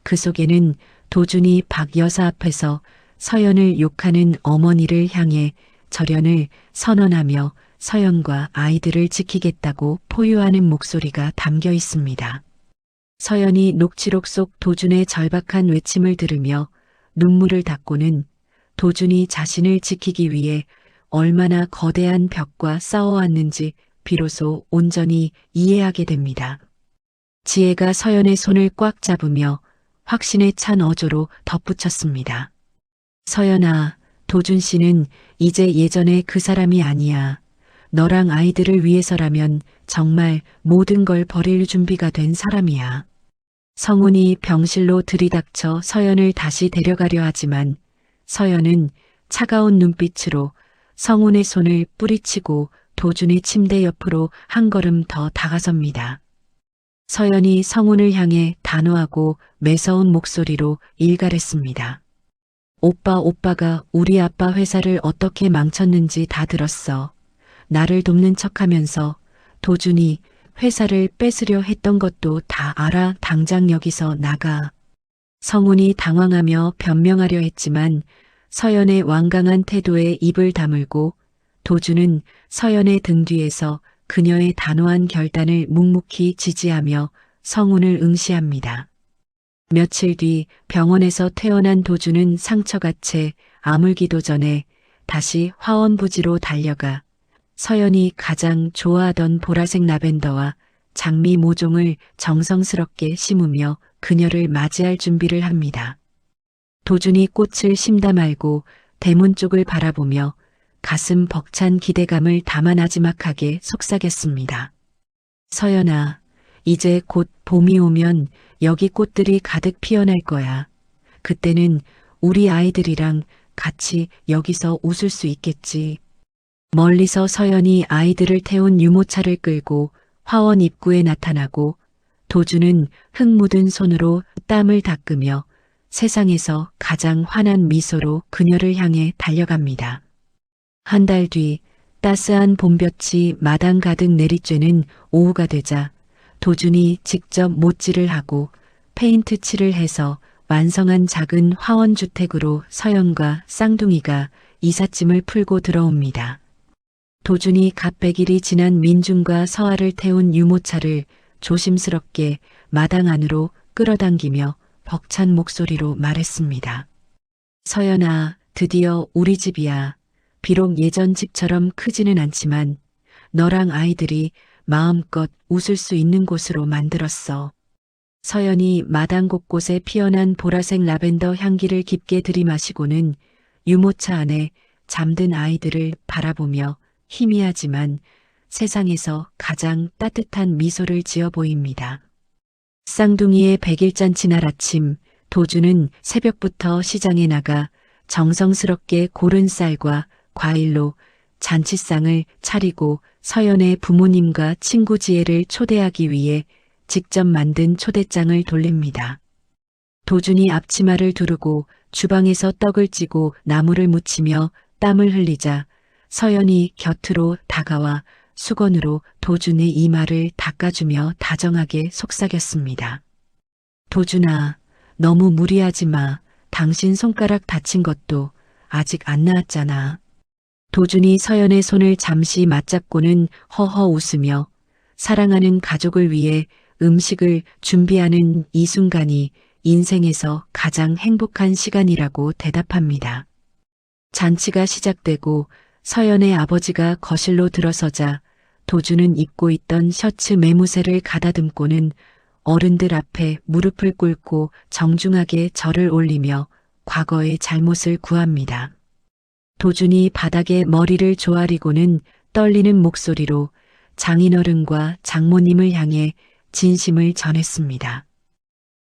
그 속에는 도준이 박 여사 앞에서 서연을 욕하는 어머니를 향해 절연을 선언하며 서연과 아이들을 지키겠다고 포효하는 목소리가 담겨 있습니다. 서연이 녹취록 속 도준의 절박한 외침을 들으며 눈물을 닦고는 도준이 자신을 지키기 위해 얼마나 거대한 벽과 싸워왔는지 비로소 온전히 이해하게 됩니다. 지혜가 서연의 손을 꽉 잡으며 확신에 찬 어조로 덧붙였습니다. 서연아, 도준 씨는 이제 예전의 그 사람이 아니야. 너랑 아이들을 위해서라면 정말 모든 걸 버릴 준비가 된 사람이야. 성훈이 병실로 들이닥쳐 서연을 다시 데려가려 하지만 서연은 차가운 눈빛으로 성훈의 손을 뿌리치고 도준의 침대 옆으로 한 걸음 더 다가섭니다. 서연이 성훈을 향해 단호하고 매서운 목소리로 일갈했습니다. 오빠가 우리 아빠 회사를 어떻게 망쳤는지 다 들었어. 나를 돕는 척하면서 도준이 회사를 뺏으려 했던 것도 다 알아. 당장 여기서 나가. 성훈이 당황하며 변명하려 했지만 서연의 완강한 태도에 입을 다물고 도준은 서연의 등 뒤에서 그녀의 단호한 결단을 묵묵히 지지하며 성훈을 응시합니다. 며칠 뒤 병원에서 퇴원한 도준은 상처가 채 아물기도 전에 다시 화원부지로 달려가 서연이 가장 좋아하던 보라색 라벤더와 장미 모종을 정성스럽게 심으며 그녀를 맞이할 준비를 합니다. 도준이 꽃을 심다 말고 대문 쪽을 바라보며 가슴 벅찬 기대감을 담아 나지막하게 속삭였습니다. 서연아, 이제 곧 봄이 오면 여기 꽃들이 가득 피어날 거야. 그때는 우리 아이들이랑 같이 여기서 웃을 수 있겠지. 멀리서 서연이 아이들을 태운 유모차를 끌고 화원 입구에 나타나고 도준은 흙 묻은 손으로 땀을 닦으며 세상에서 가장 환한 미소로 그녀를 향해 달려갑니다. 한 달 뒤 따스한 봄볕이 마당 가득 내리쬐는 오후가 되자 도준이 직접 못질을 하고 페인트 칠을 해서 완성한 작은 화원주택으로 서연과 쌍둥이가 이삿짐을 풀고 들어옵니다. 도준이 갓 100일이 지난 민준과 서아를 태운 유모차를 조심스럽게 마당 안으로 끌어당기며 벅찬 목소리로 말했습니다. 서연아, 드디어 우리 집이야. 비록 예전 집처럼 크지는 않지만 너랑 아이들이 마음껏 웃을 수 있는 곳으로 만들었어. 서연이 마당 곳곳에 피어난 보라색 라벤더 향기를 깊게 들이마시고는 유모차 안에 잠든 아이들을 바라보며 희미하지만 세상에서 가장 따뜻한 미소를 지어 보입니다. 쌍둥이의 100일잔치 날 아침, 도준은 새벽부터 시장에 나가 정성스럽게 고른 쌀과 과일로 잔치상을 차리고 서연의 부모님과 친구 지혜를 초대하기 위해 직접 만든 초대장을 돌립니다. 도준이 앞치마를 두르고 주방에서 떡을 찌고 나물을 무치며 땀을 흘리자 서연이 곁으로 다가와 수건으로 도준의 이마를 닦아주며 다정하게 속삭였습니다. 도준아, 너무 무리하지 마. 당신 손가락 다친 것도 아직 안 나았잖아. 도준이 서연의 손을 잠시 맞잡고는 허허 웃으며 사랑하는 가족을 위해 음식을 준비하는 이 순간이 인생에서 가장 행복한 시간이라고 대답합니다. 잔치가 시작되고 서연의 아버지가 거실로 들어서자 도준은 입고 있던 셔츠 매무새를 가다듬고는 어른들 앞에 무릎을 꿇고 정중하게 절을 올리며 과거의 잘못을 구합니다. 도준이 바닥에 머리를 조아리고는 떨리는 목소리로 장인어른과 장모님을 향해 진심을 전했습니다.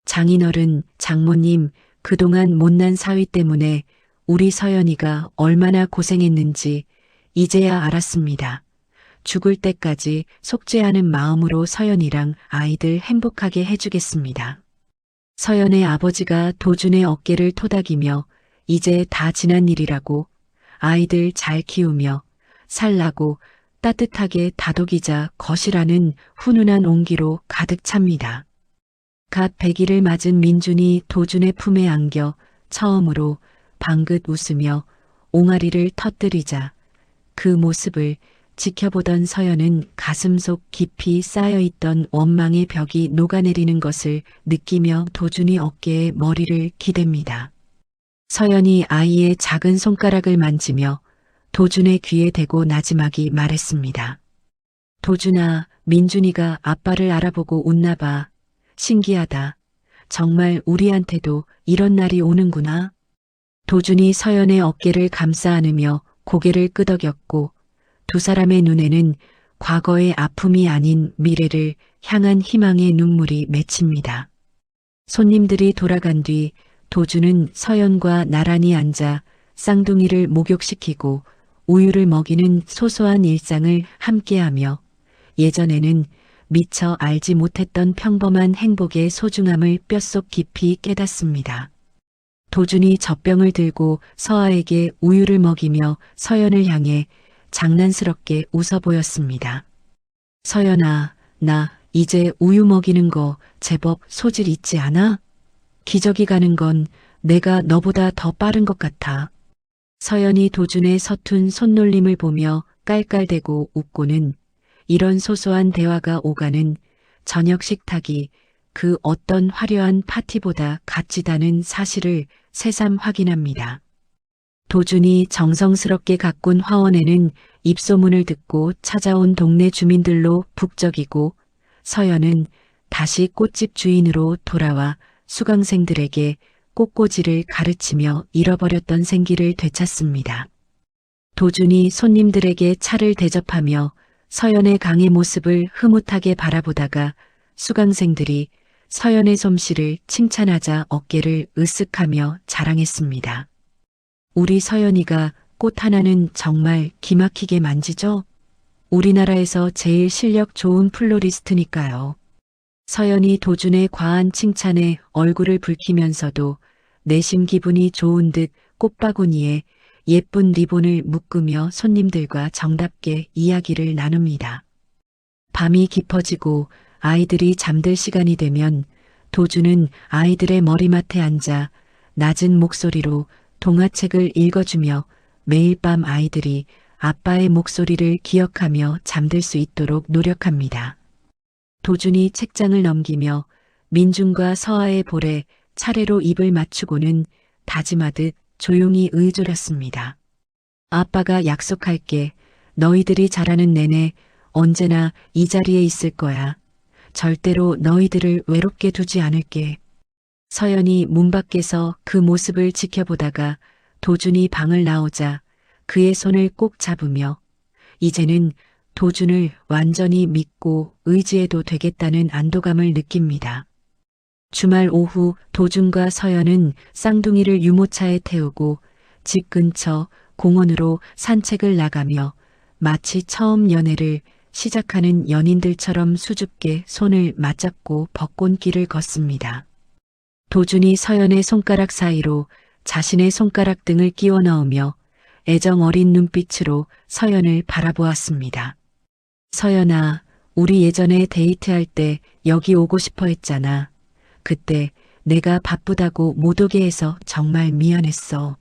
장인어른, 장모님, 그동안 못난 사위 때문에 우리 서연이가 얼마나 고생했는지 이제야 알았습니다. 죽을 때까지 속죄하는 마음으로 서연이랑 아이들 행복하게 해주겠습니다. 서연의 아버지가 도준의 어깨를 토닥이며 이제 다 지난 일이라고 아이들 잘 키우며 살라고 따뜻하게 다독이자 거시라는 훈훈한 온기로 가득 찹니다. 갓 100일을 맞은 민준이 도준의 품에 안겨 처음으로 방긋 웃으며 옹알이를 터뜨리자 그 모습을 지켜보던 서연은 가슴속 깊이 쌓여있던 원망의 벽이 녹아내리는 것을 느끼며 도준이 어깨에 머리를 기댑니다. 서연이 아이의 작은 손가락을 만지며 도준의 귀에 대고 나지막이 말했습니다. 도준아, 민준이가 아빠를 알아보고 웃나 봐. 신기하다. 정말 우리한테도 이런 날이 오는구나. 도준이 서연의 어깨를 감싸 안으며 고개를 끄덕였고 두 사람의 눈에는 과거의 아픔이 아닌 미래를 향한 희망의 눈물이 맺힙니다. 손님들이 돌아간 뒤 도준은 서연과 나란히 앉아 쌍둥이를 목욕시키고 우유를 먹이는 소소한 일상을 함께하며 예전에는 미처 알지 못했던 평범한 행복의 소중함을 뼛속 깊이 깨닫습니다. 도준이 젖병을 들고 서아에게 우유를 먹이며 서연을 향해 장난스럽게 웃어 보였습니다. 서연아, 나 이제 우유 먹이는 거 제법 소질 있지 않아? 기저귀 가는 건 내가 너보다 더 빠른 것 같아. 서연이 도준의 서툰 손놀림을 보며 깔깔대고 웃고는 이런 소소한 대화가 오가는 저녁 식탁이 그 어떤 화려한 파티보다 값지다는 사실을 새삼 확인합니다. 도준이 정성스럽게 가꾼 화원에는 입소문을 듣고 찾아온 동네 주민들로 북적이고 서연은 다시 꽃집 주인으로 돌아와 수강생들에게 꽃꽂이를 가르치며 잃어버렸던 생기를 되찾습니다. 도준이 손님들에게 차를 대접하며 서연의 강의 모습을 흐뭇하게 바라보다가 수강생들이 서연의 솜씨를 칭찬하자 어깨를 으쓱하며 자랑했습니다. 우리 서연이가 꽃 하나는 정말 기막히게 만지죠? 우리나라에서 제일 실력 좋은 플로리스트니까요. 서연이 도준의 과한 칭찬에 얼굴을 붉히면서도 내심 기분이 좋은 듯 꽃바구니에 예쁜 리본을 묶으며 손님들과 정답게 이야기를 나눕니다. 밤이 깊어지고 아이들이 잠들 시간이 되면 도준은 아이들의 머리맡에 앉아 낮은 목소리로 동화책을 읽어주며 매일 밤 아이들이 아빠의 목소리를 기억하며 잠들 수 있도록 노력합니다. 도준이 책장을 넘기며 민준과 서아의 볼에 차례로 입을 맞추고는 다짐하듯 조용히 의졸였습니다. 아빠가 약속할게. 너희들이 자라는 내내 언제나 이 자리에 있을 거야. 절대로 너희들을 외롭게 두지 않을게. 서연이 문 밖에서 그 모습을 지켜보다가 도준이 방을 나오자 그의 손을 꼭 잡으며 이제는 도준을 완전히 믿고 의지해도 되겠다는 안도감을 느낍니다. 주말 오후 도준과 서연은 쌍둥이를 유모차에 태우고 집 근처 공원으로 산책을 나가며 마치 처음 연애를 시작하는 연인들처럼 수줍게 손을 맞잡고 벚꽃길을 걷습니다. 도준이 서연의 손가락 사이로 자신의 손가락 등을 끼워 넣으며 애정 어린 눈빛으로 서연을 바라보았습니다. 서연아, 우리 예전에 데이트할 때 여기 오고 싶어 했잖아. 그때 내가 바쁘다고 못 오게 해서 정말 미안했어.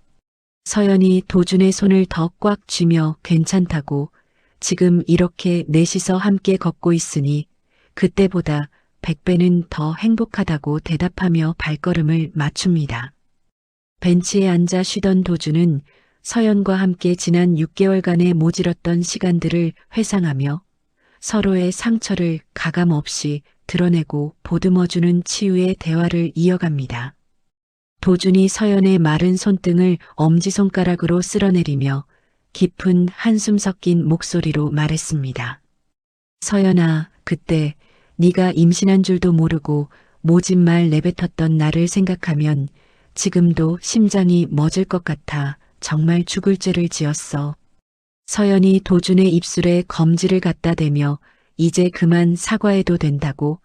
서연이 도준의 손을 더 꽉 쥐며 괜찮다고 지금 이렇게 넷이서 함께 걷고 있으니 그때보다 100배는 더 행복하다고 대답하며 발걸음을 맞춥니다. 벤치에 앉아 쉬던 도준은 서연과 함께 지난 6개월간의 모질었던 시간들을 회상하며 서로의 상처를 가감없이 드러내고 보듬어주는 치유의 대화를 이어갑니다. 도준이 서연의 마른 손등을 엄지손가락으로 쓸어내리며 깊은 한숨 섞인 목소리로 말했습니다. 서연아, 그때 네가 임신한 줄도 모르고 모진 말 내뱉었던 나를 생각하면 지금도 심장이 멎을 것 같아 정말 죽을 죄를 지었어. 서연이 도준의 입술에 검지를 갖다 대며 이제 그만 사과해도 된다고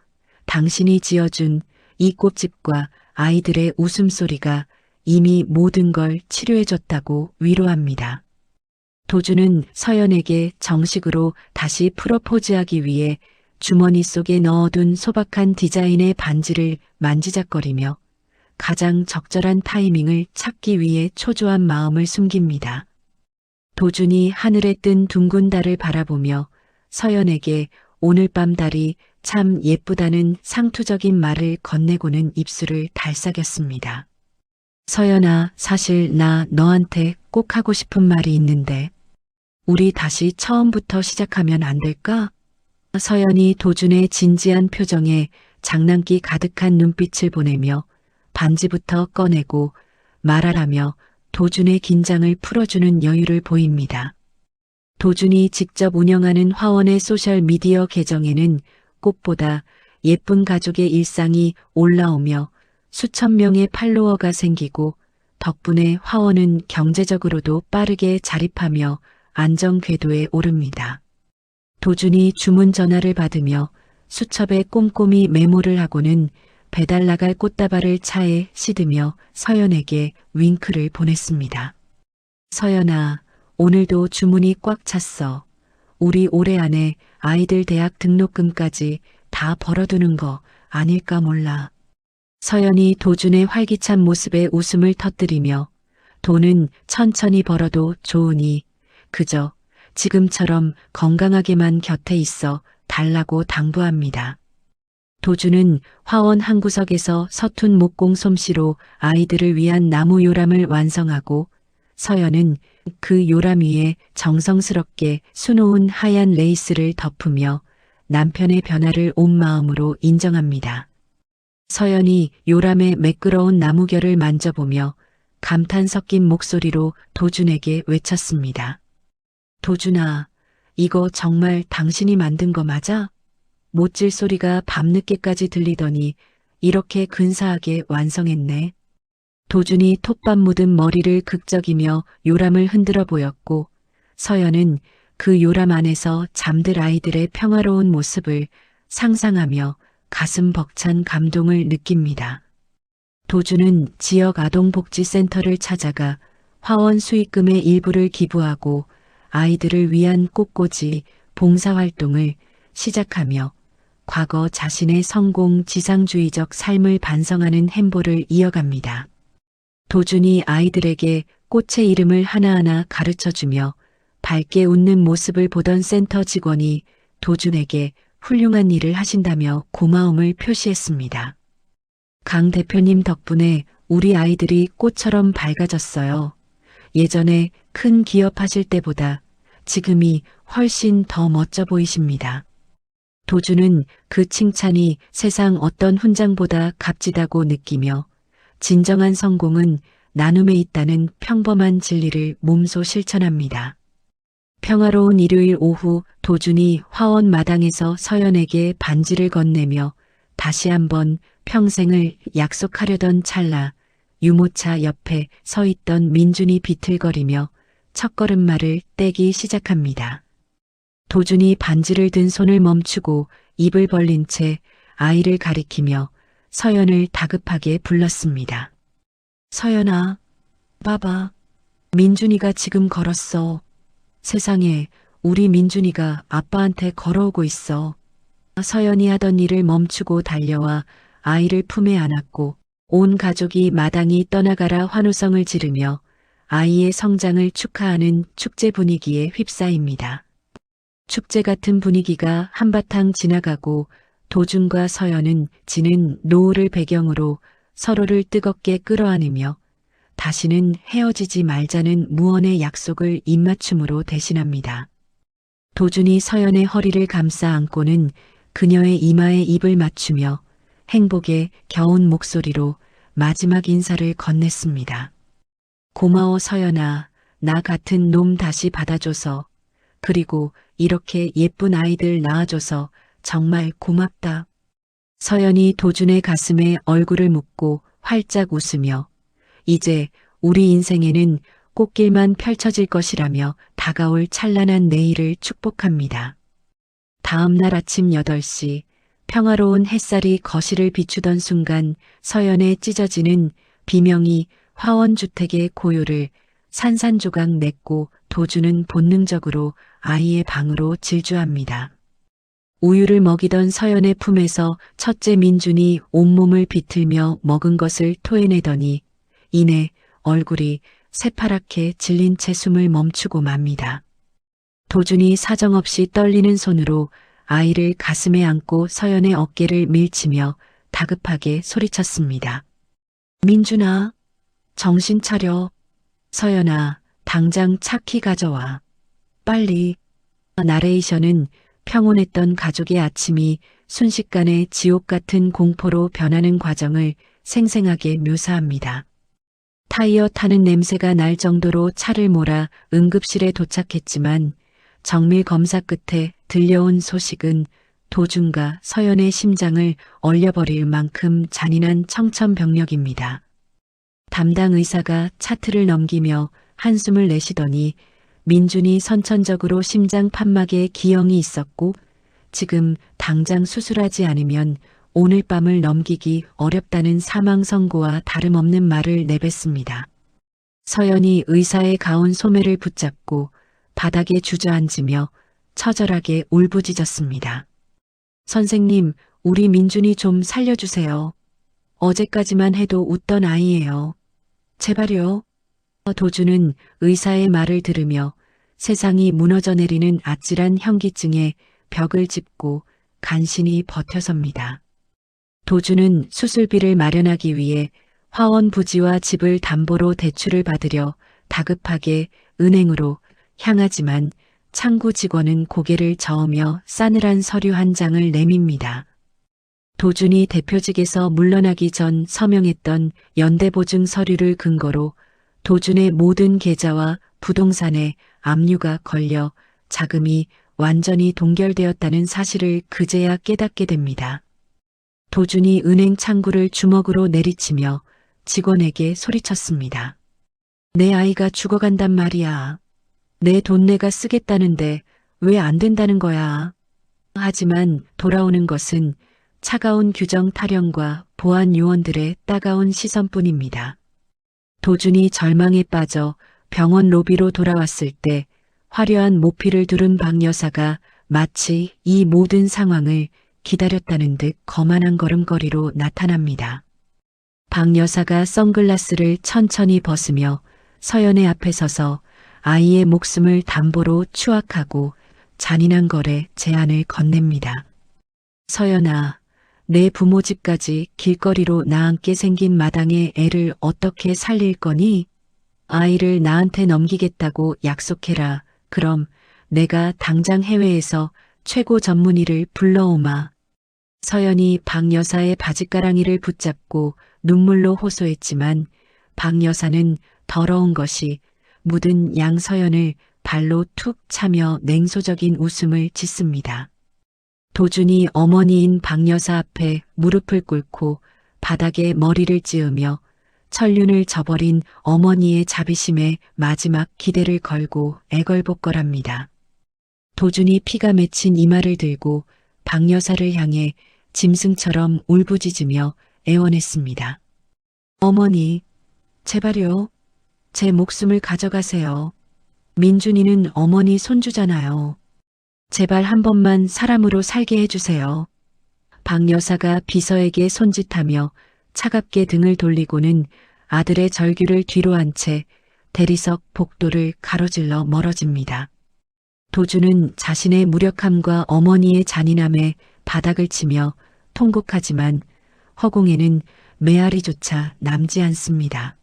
당신이 지어준 이 꽃집과 아이들의 웃음소리가 이미 모든 걸 치료해줬다고 위로합니다. 도준은 서연에게 정식으로 다시 프로포즈하기 위해 주머니 속에 넣어둔 소박한 디자인의 반지를 만지작거리며 가장 적절한 타이밍을 찾기 위해 초조한 마음을 숨깁니다. 도준이 하늘에 뜬 둥근 달을 바라보며 서연에게 오늘 밤 달이 참 예쁘다는 상투적인 말을 건네고는 입술을 달싹였습니다. 서연아, 사실 나 너한테 꼭 하고 싶은 말이 있는데 우리 다시 처음부터 시작하면 안 될까? 서연이 도준의 진지한 표정에 장난기 가득한 눈빛을 보내며 반지부터 꺼내고 말하라며 도준의 긴장을 풀어주는 여유를 보입니다. 도준이 직접 운영하는 화원의 소셜미디어 계정에는 꽃보다 예쁜 가족의 일상이 올라오며 수천 명의 팔로워가 생기고 덕분에 화원은 경제적으로도 빠르게 자립하며 안정 궤도에 오릅니다. 도준이 주문 전화를 받으며 수첩에 꼼꼼히 메모를 하고는 배달 나갈 꽃다발을 차에 싣으며 서연에게 윙크를 보냈습니다. 서연아, 오늘도 주문이 꽉 찼어. 우리 올해 안에 아이들 대학 등록금까지 다 벌어두는 거 아닐까 몰라. 서연이 도준의 활기찬 모습에 웃음을 터뜨리며 돈은 천천히 벌어도 좋으니 그저 지금처럼 건강하게만 곁에 있어 달라고 당부합니다. 도준은 화원 한 구석에서 서툰 목공 솜씨로 아이들을 위한 나무 요람을 완성하고 서연은 그 요람 위에 정성스럽게 수놓은 하얀 레이스를 덮으며 남편의 변화를 온 마음으로 인정합니다. 서연이 요람의 매끄러운 나무결을 만져보며 감탄 섞인 목소리로 도준에게 외쳤습니다. 도준아, 이거 정말 당신이 만든 거 맞아? 못질 소리가 밤늦게까지 들리더니 이렇게 근사하게 완성했네. 도준이 톱밥 묻은 머리를 극적이며 요람을 흔들어 보였고 서연은 그 요람 안에서 잠들 아이들의 평화로운 모습을 상상하며 가슴 벅찬 감동을 느낍니다. 도준은 지역 아동복지센터를 찾아가 화원 수익금의 일부를 기부하고 아이들을 위한 꽃꽂이 봉사활동을 시작하며 과거 자신의 성공 지상주의적 삶을 반성하는 행보를 이어갑니다. 도준이 아이들에게 꽃의 이름을 하나하나 가르쳐주며 밝게 웃는 모습을 보던 센터 직원이 도준에게 훌륭한 일을 하신다며 고마움을 표시했습니다. 강 대표님 덕분에 우리 아이들이 꽃처럼 밝아졌어요. 예전에 큰 기업 하실 때보다 지금이 훨씬 더 멋져 보이십니다. 도준은 그 칭찬이 세상 어떤 훈장보다 값지다고 느끼며 진정한 성공은 나눔에 있다는 평범한 진리를 몸소 실천합니다. 평화로운 일요일 오후 도준이 화원 마당에서 서연에게 반지를 건네며 다시 한번 평생을 약속하려던 찰나 유모차 옆에 서 있던 민준이 비틀거리며 첫걸음마를 떼기 시작합니다. 도준이 반지를 든 손을 멈추고 입을 벌린 채 아이를 가리키며 서연을 다급하게 불렀습니다. 서연아, 봐봐. 민준이가 지금 걸었어. 세상에, 우리 민준이가 아빠한테 걸어오고 있어. 서연이 하던 일을 멈추고 달려와 아이를 품에 안았고 온 가족이 마당이 떠나가라 환호성을 지르며 아이의 성장을 축하하는 축제 분위기에 휩싸입니다. 축제 같은 분위기가 한바탕 지나가고 도준과 서연은 지는 노을을 배경으로 서로를 뜨겁게 끌어안으며 다시는 헤어지지 말자는 무언의 약속을 입맞춤으로 대신합니다. 도준이 서연의 허리를 감싸 안고는 그녀의 이마에 입을 맞추며 행복에 겨운 목소리로 마지막 인사를 건넸습니다. 고마워 서연아, 나 같은 놈 다시 받아줘서, 그리고 이렇게 예쁜 아이들 낳아줘서 정말 고맙다. 서연이 도준의 가슴에 얼굴을 묻고 활짝 웃으며 이제 우리 인생에는 꽃길만 펼쳐질 것이라며 다가올 찬란한 내일을 축복합니다. 다음 날 아침 8시 평화로운 햇살이 거실을 비추던 순간 서연의 찢어지는 비명이 화원주택의 고요를 산산조각 냈고 도준은 본능적으로 아이의 방으로 질주합니다. 우유를 먹이던 서연의 품에서 첫째 민준이 온몸을 비틀며 먹은 것을 토해내더니 이내 얼굴이 새파랗게 질린 채 숨을 멈추고 맙니다. 도준이 사정없이 떨리는 손으로 아이를 가슴에 안고 서연의 어깨를 밀치며 다급하게 소리쳤습니다. 민준아, 정신 차려. 서연아, 당장 차키 가져와. 빨리. 나레이션은 평온했던 가족의 아침이 순식간에 지옥 같은 공포로 변하는 과정을 생생하게 묘사합니다. 타이어 타는 냄새가 날 정도로 차를 몰아 응급실에 도착했지만 정밀 검사 끝에 들려온 소식은 도준과 서연의 심장을 얼려버릴 만큼 잔인한 청천벽력입니다. 담당 의사가 차트를 넘기며 한숨을 내쉬더니 민준이 선천적으로 심장 판막에 기형이 있었고 지금 당장 수술하지 않으면 오늘 밤을 넘기기 어렵다는 사망 선고와 다름없는 말을 내뱉습니다. 서연이 의사의 가운 소매를 붙잡고 바닥에 주저앉으며 처절하게 울부짖었습니다. 선생님, 우리 민준이 좀 살려주세요. 어제까지만 해도 웃던 아이예요. 제발요. 도준은 의사의 말을 들으며 세상이 무너져 내리는 아찔한 현기증에 벽을 짚고 간신히 버텨섭니다. 도준은 수술비를 마련하기 위해 화원 부지와 집을 담보로 대출을 받으려 다급하게 은행으로 향하지만 창구 직원은 고개를 저으며 싸늘한 서류 한 장을 내밉니다. 도준이 대표직에서 물러나기 전 서명했던 연대보증 서류를 근거로 도준의 모든 계좌와 부동산에 압류가 걸려 자금이 완전히 동결되었다는 사실을 그제야 깨닫게 됩니다. 도준이 은행 창구를 주먹으로 내리치며 직원에게 소리쳤습니다. 내 아이가 죽어간단 말이야. 내 돈 내가 쓰겠다는데 왜 안 된다는 거야. 하지만 돌아오는 것은 차가운 규정 타령과 보안 요원들의 따가운 시선뿐입니다. 도준이 절망에 빠져 병원 로비로 돌아왔을 때 화려한 모피를 두른 박 여사가 마치 이 모든 상황을 기다렸다는 듯 거만한 걸음걸이로 나타납니다. 박 여사가 선글라스를 천천히 벗으며 서연의 앞에 서서 아이의 목숨을 담보로 추악하고 잔인한 거래 제안을 건넵니다. 서연아, 내 부모 집까지 길거리로 나앉게 생긴 마당에 애를 어떻게 살릴 거니? 아이를 나한테 넘기겠다고 약속해라. 그럼 내가 당장 해외에서 최고 전문의를 불러오마. 서연이 박 여사의 바짓가랑이를 붙잡고 눈물로 호소했지만 박 여사는 더러운 것이 묻은 양서연을 발로 툭 차며 냉소적인 웃음을 짓습니다. 도준이 어머니인 박 여사 앞에 무릎을 꿇고 바닥에 머리를 찌으며 천륜을 저버린 어머니의 자비심에 마지막 기대를 걸고 애걸복걸합니다. 도준이 피가 맺힌 이마를 들고 박 여사를 향해 짐승처럼 울부짖으며 애원했습니다. 어머니, 제발요. 제 목숨을 가져가세요. 민준이는 어머니 손주잖아요. 제발 한 번만 사람으로 살게 해주세요. 박 여사가 비서에게 손짓하며 차갑게 등을 돌리고는 아들의 절규를 뒤로 한 채 대리석 복도를 가로질러 멀어집니다. 도준은 자신의 무력함과 어머니의 잔인함에 바닥을 치며 통곡하지만 허공에는 메아리조차 남지 않습니다.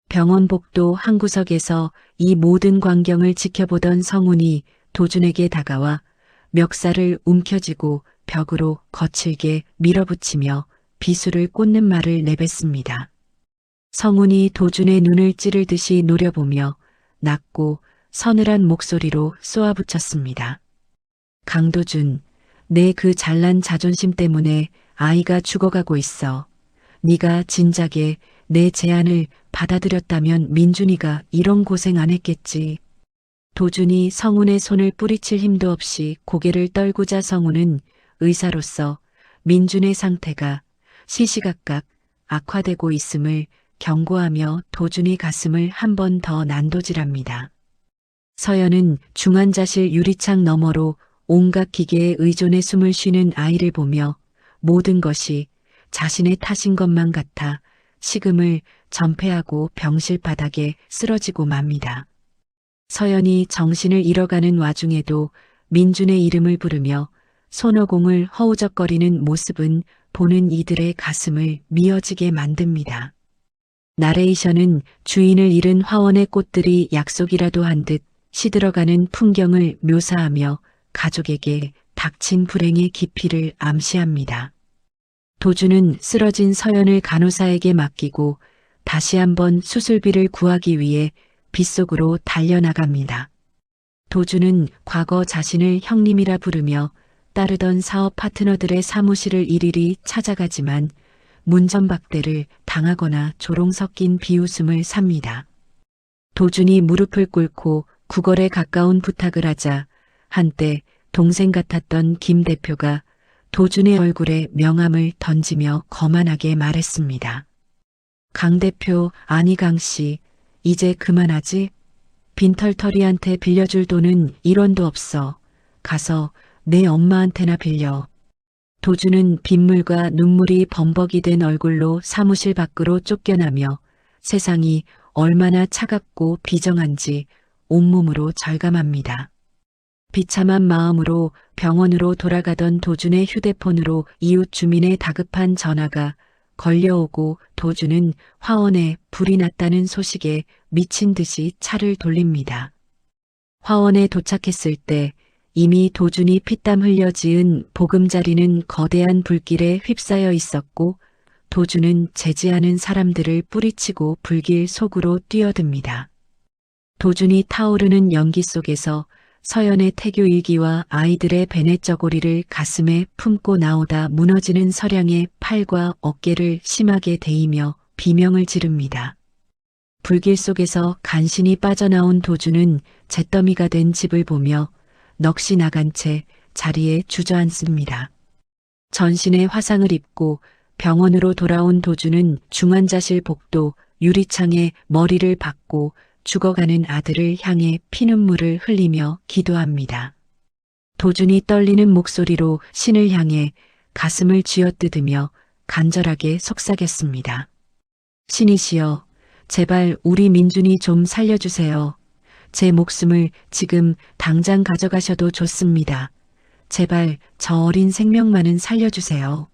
병원 복도 한 구석에서 이 모든 광경을 지켜보던 성훈이 도준에게 다가와 멱살을 움켜쥐고 벽으로 거칠게 밀어붙이며 비수를 꽂는 말을 내뱉습니다. 성훈이 도준의 눈을 찌르듯이 노려보며 낮고 서늘한 목소리로 쏘아붙였습니다. 강도준, 내 그 잘난 자존심 때문에 아이가 죽어가고 있어. 네가 진작에 내 제안을 받아들였다면 민준이가 이런 고생 안 했겠지. 도준이 성훈의 손을 뿌리칠 힘도 없이 고개를 떨구자 성훈은 의사로서 민준의 상태가 시시각각 악화되고 있음을 경고하며 도준이 가슴을 한 번 더 난도질합니다. 서연은 중환자실 유리창 너머로 온갖 기계에 의존해 숨을 쉬는 아이를 보며 모든 것이 자신의 탓인 것만 같아 식음을 전폐하고 병실 바닥에 쓰러지고 맙니다. 서연이 정신을 잃어가는 와중에도 민준의 이름을 부르며 손오공을 허우적거리는 모습은 보는 이들의 가슴을 미어지게 만듭니다. 나레이션은 주인을 잃은 화원의 꽃들이 약속이라도 한 듯 시들어가는 풍경을 묘사하며 가족에게 닥친 불행의 깊이를 암시합니다. 도주는 쓰러진 서연을 간호사에게 맡기고 다시 한번 수술비를 구하기 위해 빗속으로 달려나갑니다. 도주는 과거 자신을 형님이라 부르며 따르던 사업 파트너들의 사무실을 일일이 찾아가지만 문전박대를 당하거나 조롱 섞인 비웃음을 삽니다. 도준이 무릎을 꿇고 구걸에 가까운 부탁을 하자 한때 동생 같았던 김 대표가 도준의 얼굴에 명함을 던지며 거만하게 말했습니다. 강 대표, 아니 강 씨, 이제 그만하지? 빈털터리한테 빌려줄 돈은 1원도 없어. 가서 내 엄마한테나 빌려. 도준은 빗물과 눈물이 범벅이 된 얼굴로 사무실 밖으로 쫓겨나며 세상이 얼마나 차갑고 비정한지 온몸으로 절감합니다. 비참한 마음으로 병원으로 돌아가던 도준의 휴대폰으로 이웃 주민의 다급한 전화가 걸려오고 도준은 화원에 불이 났다는 소식에 미친 듯이 차를 돌립니다. 화원에 도착했을 때 이미 도준이 피땀 흘려 지은 보금자리는 거대한 불길에 휩싸여 있었고 도준은 제지하는 사람들을 뿌리치고 불길 속으로 뛰어듭니다. 도준이 타오르는 연기 속에서 서연의 태교 일기와 아이들의 베넷 저고리를 가슴에 품고 나오다 무너지는 서량의 팔과 어깨를 심하게 데이며 비명을 지릅니다. 불길 속에서 간신히 빠져나온 도준은 잿더미가 된 집을 보며 넋이 나간 채 자리에 주저앉습니다. 전신에 화상을 입고 병원으로 돌아온 도준은 중환자실 복도 유리창에 머리를 박고 죽어가는 아들을 향해 피눈물을 흘리며 기도합니다. 도준이 떨리는 목소리로 신을 향해 가슴을 쥐어뜯으며 간절하게 속삭였습니다. 신이시여, 제발 우리 민준이 좀 살려주세요. 제 목숨을 지금 당장 가져가셔도 좋습니다. 제발 저 어린 생명만은 살려주세요.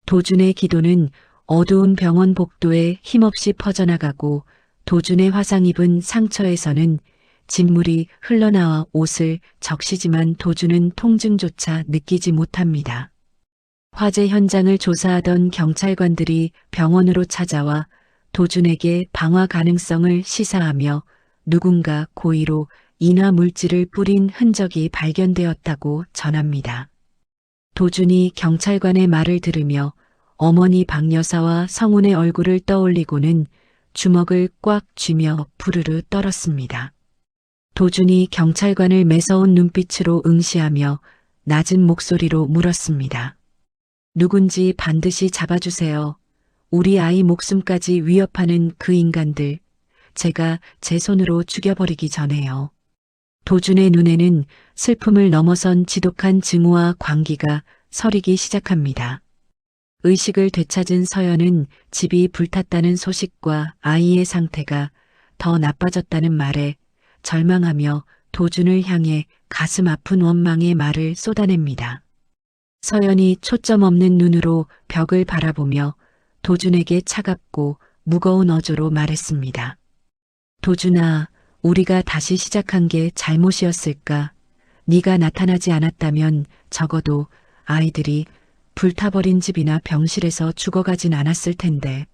도준의 기도는 어두운 병원 복도에 힘없이 퍼져나가고 도준의 화상 입은 상처에서는 진물이 흘러나와 옷을 적시지만 도준은 통증조차 느끼지 못합니다. 화재 현장을 조사하던 경찰관들이 병원으로 찾아와 도준에게 방화 가능성을 시사하며 누군가 고의로 인화 물질을 뿌린 흔적이 발견되었다고 전합니다. 도준이 경찰관의 말을 들으며 어머니 박 여사와 성운의 얼굴을 떠올리고는 주먹을 꽉 쥐며 부르르 떨었습니다. 도준이 경찰관을 매서운 눈빛으로 응시하며 낮은 목소리로 물었습니다. 누군지 반드시 잡아주세요. 우리 아이 목숨까지 위협하는 그 인간들, 제가 제 손으로 죽여버리기 전에요. 도준의 눈에는 슬픔을 넘어선 지독한 증오와 광기가 서리기 시작합니다. 의식을 되찾은 서연은 집이 불탔다는 소식과 아이의 상태가 더 나빠졌다는 말에 절망하며 도준을 향해 가슴 아픈 원망의 말을 쏟아냅니다. 서연이 초점 없는 눈으로 벽을 바라보며 도준에게 차갑고 무거운 어조로 말했습니다. 도준아, 우리가 다시 시작한 게 잘못이었을까? 네가 나타나지 않았다면 적어도 아이들이 불타버린 집이나 병실에서 죽어가진 않았을 텐데.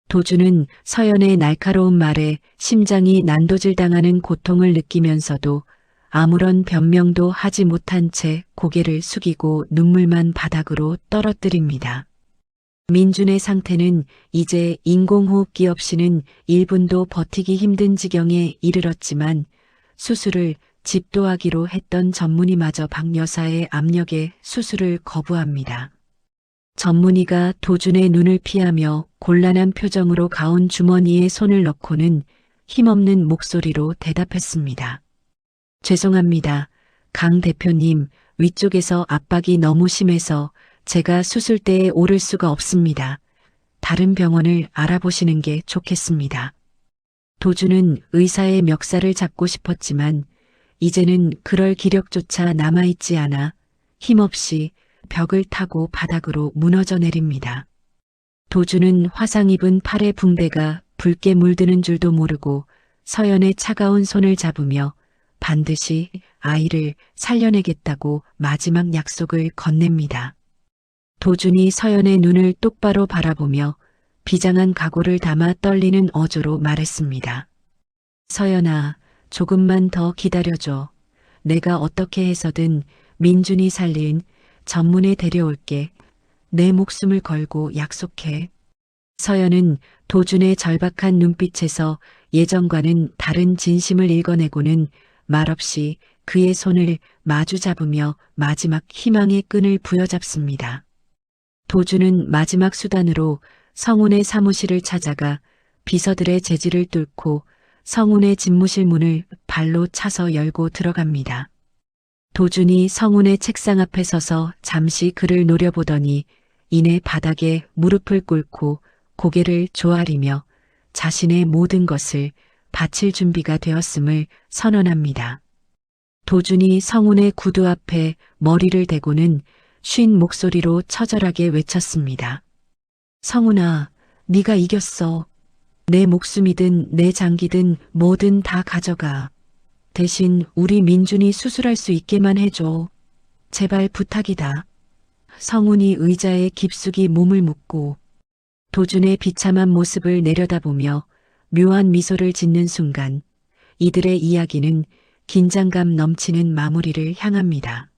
도준은 서연의 날카로운 말에 심장이 난도질당하는 고통을 느끼면서도 아무런 변명도 하지 못한 채 고개를 숙이고 눈물만 바닥으로 떨어뜨립니다. 민준의 상태는 이제 인공호흡기 없이는 1분도 버티기 힘든 지경에 이르렀지만 수술을 집도하기로 했던 전문의마저 박 여사의 압력에 수술을 거부합니다. 전문의가 도준의 눈을 피하며 곤란한 표정으로 가운 주머니에 손을 넣고는 힘없는 목소리로 대답했습니다. 죄송합니다. 강 대표님, 위쪽에서 압박이 너무 심해서 제가 수술대에 오를 수가 없습니다. 다른 병원을 알아보시는 게 좋겠습니다. 도주는 의사의 멱살을 잡고 싶었지만 이제는 그럴 기력조차 남아있지 않아 힘없이 벽을 타고 바닥으로 무너져 내립니다. 도주는 화상 입은 팔의 붕대가 붉게 물드는 줄도 모르고 서연의 차가운 손을 잡으며 반드시 아이를 살려내겠다고 마지막 약속을 건넵니다. 도준이 서연의 눈을 똑바로 바라보며 비장한 각오를 담아 떨리는 어조로 말했습니다. 서연아, 조금만 더 기다려줘. 내가 어떻게 해서든 민준이 살린 전문에 데려올게. 내 목숨을 걸고 약속해. 서연은 도준의 절박한 눈빛에서 예전과는 다른 진심을 읽어내고는 말없이 그의 손을 마주 잡으며 마지막 희망의 끈을 부여잡습니다. 도준은 마지막 수단으로 성운의 사무실을 찾아가 비서들의 제지를 뚫고 성운의 집무실 문을 발로 차서 열고 들어갑니다. 도준이 성운의 책상 앞에 서서 잠시 그를 노려보더니 이내 바닥에 무릎을 꿇고 고개를 조아리며 자신의 모든 것을 바칠 준비가 되었음을 선언합니다. 도준이 성운의 구두 앞에 머리를 대고는 쉰 목소리로 처절하게 외쳤습니다. 성운아, 네가 이겼어. 내 목숨이든 내 장기든 뭐든 다 가져가. 대신 우리 민준이 수술할 수 있게만 해줘. 제발 부탁이다. 성운이 의자에 깊숙이 몸을 묻고 도준의 비참한 모습을 내려다보며 묘한 미소를 짓는 순간 이들의 이야기는 긴장감 넘치는 마무리를 향합니다.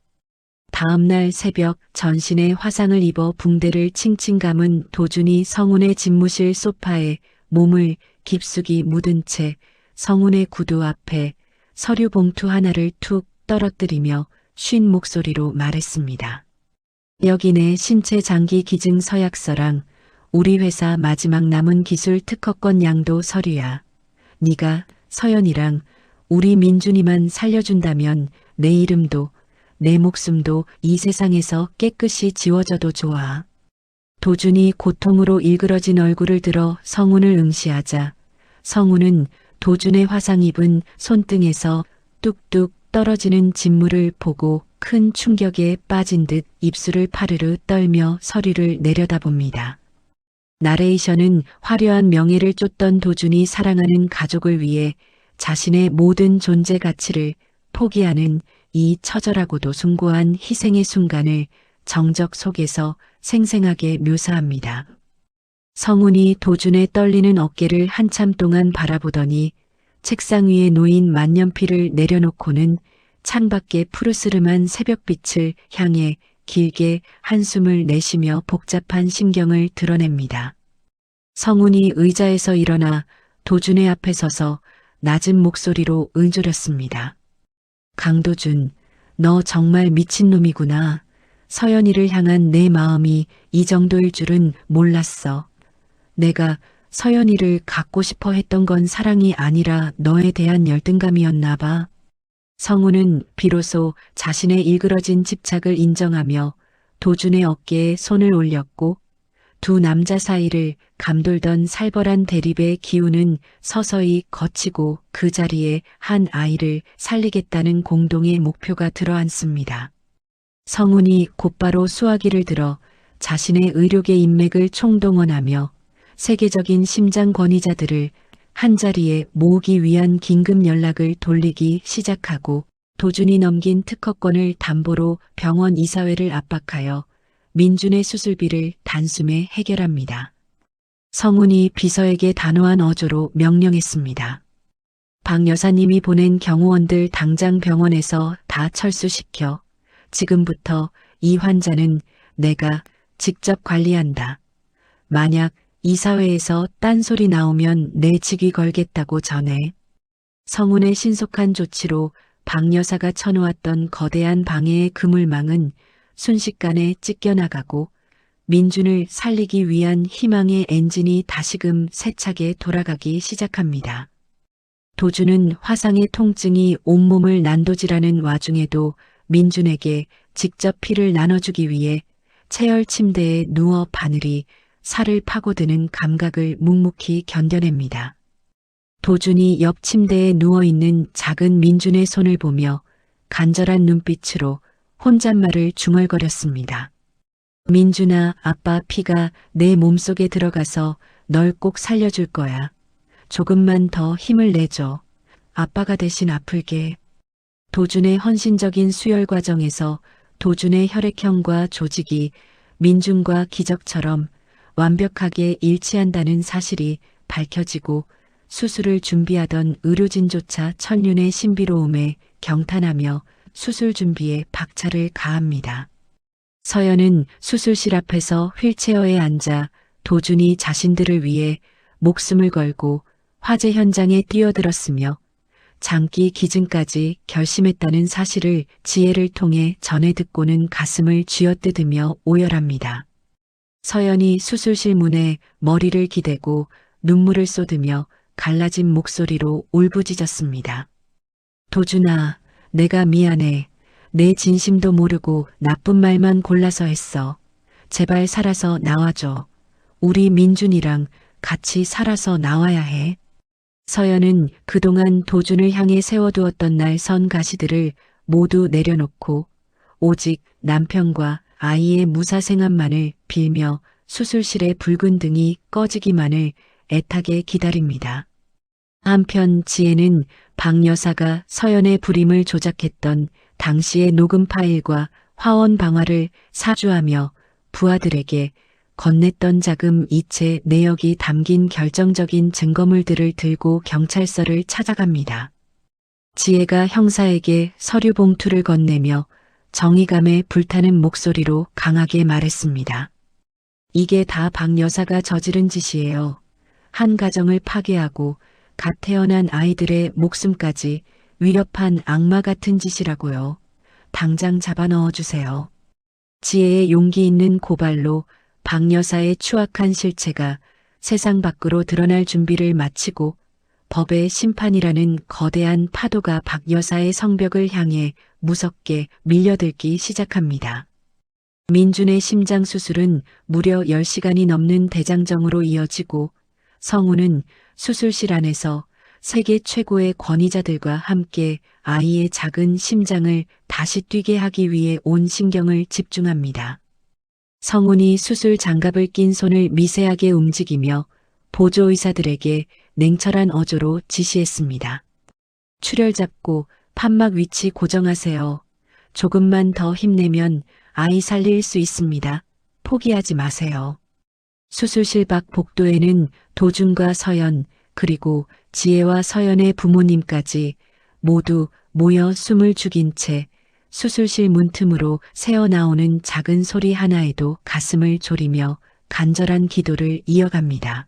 다음 날 새벽 전신에 화상을 입어 붕대를 칭칭 감은 도준이 성운의 집무실 소파에 몸을 깊숙이 묻은 채 성운의 구두 앞에 서류 봉투 하나를 툭 떨어뜨리며 쉰 목소리로 말했습니다. 여기 내 신체 장기 기증 서약서랑 우리 회사 마지막 남은 기술 특허권 양도 서류야. 네가 서연이랑 우리 민준이만 살려준다면 내 이름도 내 목숨도 이 세상에서 깨끗이 지워져도 좋아. 도준이 고통으로 일그러진 얼굴을 들어 성운을 응시하자 성운은 도준의 화상 입은 손등에서 뚝뚝 떨어지는 진물을 보고 큰 충격에 빠진 듯 입술을 파르르 떨며 서류를 내려다봅니다. 나레이션은 화려한 명예를 쫓던 도준이 사랑하는 가족을 위해 자신의 모든 존재 가치를 포기하는 이 처절하고도 숭고한 희생의 순간을 정적 속에서 생생하게 묘사합니다. 성운이 도준의 떨리는 어깨를 한참 동안 바라보더니 책상 위에 놓인 만년필을 내려놓고는 창밖의 푸르스름한 새벽빛을 향해 길게 한숨을 내쉬며 복잡한 심경을 드러냅니다. 성운이 의자에서 일어나 도준의 앞에 서서 낮은 목소리로 응조렸습니다. 강도준, 너 정말 미친놈이구나. 서연이를 향한 내 마음이 이 정도일 줄은 몰랐어. 내가 서연이를 갖고 싶어 했던 건 사랑이 아니라 너에 대한 열등감이었나 봐. 성운은 비로소 자신의 일그러진 집착을 인정하며 도준의 어깨에 손을 올렸고 두 남자 사이를 감돌던 살벌한 대립의 기운은 서서히 걷히고 그 자리에 한 아이를 살리겠다는 공동의 목표가 들어앉습니다. 성운이 곧바로 수화기를 들어 자신의 의료계 인맥을 총동원하며 세계적인 심장 권위자들을 한자리에 모으기 위한 긴급 연락을 돌리기 시작하고 도준이 넘긴 특허권을 담보로 병원 이사회를 압박하여 민준의 수술비를 단숨에 해결합니다. 성운이 비서에게 단호한 어조로 명령했습니다. 박 여사님이 보낸 경호원들 당장 병원에서 다 철수시켜 지금부터 이 환자는 내가 직접 관리한다. 만약 이사회에서 딴소리 나오면 내 직위 걸겠다고 전해. 성운의 신속한 조치로 박 여사가 쳐놓았던 거대한 방해의 그물망은 순식간에 찢겨나가고 민준을 살리기 위한 희망의 엔진이 다시금 세차게 돌아가기 시작합니다. 도준은 화상의 통증이 온몸을 난도질하는 와중에도 민준에게 직접 피를 나눠주기 위해 체열 침대에 누워 바늘이 살을 파고드는 감각을 묵묵히 견뎌냅니다. 도준이 옆 침대에 누워있는 작은 민준의 손을 보며 간절한 눈빛으로 혼잣말을 중얼거렸습니다. 민준아, 아빠 피가 내 몸속에 들어가서 널 꼭 살려줄 거야. 조금만 더 힘을 내줘. 아빠가 대신 아플게. 도준의 헌신적인 수혈 과정에서 도준의 혈액형과 조직이 민준과 기적처럼 완벽하게 일치한다는 사실이 밝혀지고 수술을 준비하던 의료진조차 천륜의 신비로움에 경탄하며 수술 준비에 박차를 가합니다. 서연은 수술실 앞에서 휠체어에 앉아 도준이 자신들을 위해 목숨을 걸고 화재 현장에 뛰어들었으며 장기 기증까지 결심했다는 사실을 지혜를 통해 전해 듣고는 가슴을 쥐어뜯으며 오열합니다. 서연이 수술실 문에 머리를 기대고 눈물을 쏟으며 갈라진 목소리로 울부짖었습니다. 도준아, 내가 미안해. 내 진심도 모르고 나쁜 말만 골라서 했어. 제발 살아서 나와줘. 우리 민준이랑 같이 살아서 나와야 해. 서연은 그동안 도준을 향해 세워두었던 날 선 가시들을 모두 내려놓고 오직 남편과 아이의 무사생한만을 빌며 수술실의 붉은 등이 꺼지기만을 애타게 기다립니다. 한편 지혜는 박 여사가 서연의 불임을 조작했던 당시의 녹음 파일과 화원 방화를 사주하며 부하들에게 건넸던 자금 이체 내역이 담긴 결정적인 증거물들을 들고 경찰서를 찾아갑니다. 지혜가 형사에게 서류 봉투를 건네며 정의감에 불타는 목소리로 강하게 말했습니다. 이게 다 박 여사가 저지른 짓이에요. 한 가정을 파괴하고 갓 태어난 아이들의 목숨까지 위협한 악마 같은 짓이라고요. 당장 잡아 넣어주세요. 지혜의 용기 있는 고발로 박 여사의 추악한 실체가 세상 밖으로 드러날 준비를 마치고 법의 심판이라는 거대한 파도가 박 여사의 성벽을 향해 무섭게 밀려들기 시작합니다. 민준의 심장 수술은 무려 10시간이 넘는 대장정으로 이어지고 성우는 수술실 안에서 세계 최고의 권위자들과 함께 아이의 작은 심장을 다시 뛰게 하기 위해 온 신경을 집중합니다. 성훈이 수술 장갑을 낀 손을 미세하게 움직이며 보조의사들에게 냉철한 어조로 지시했습니다. 출혈 잡고 판막 위치 고정하세요. 조금만 더 힘내면 아이 살릴 수 있습니다. 포기하지 마세요. 수술실 밖 복도에는 도준과 서연 그리고 지혜와 서연의 부모님까지 모두 모여 숨을 죽인 채 수술실 문틈으로 새어나오는 작은 소리 하나에도 가슴을 졸이며 간절한 기도를 이어갑니다.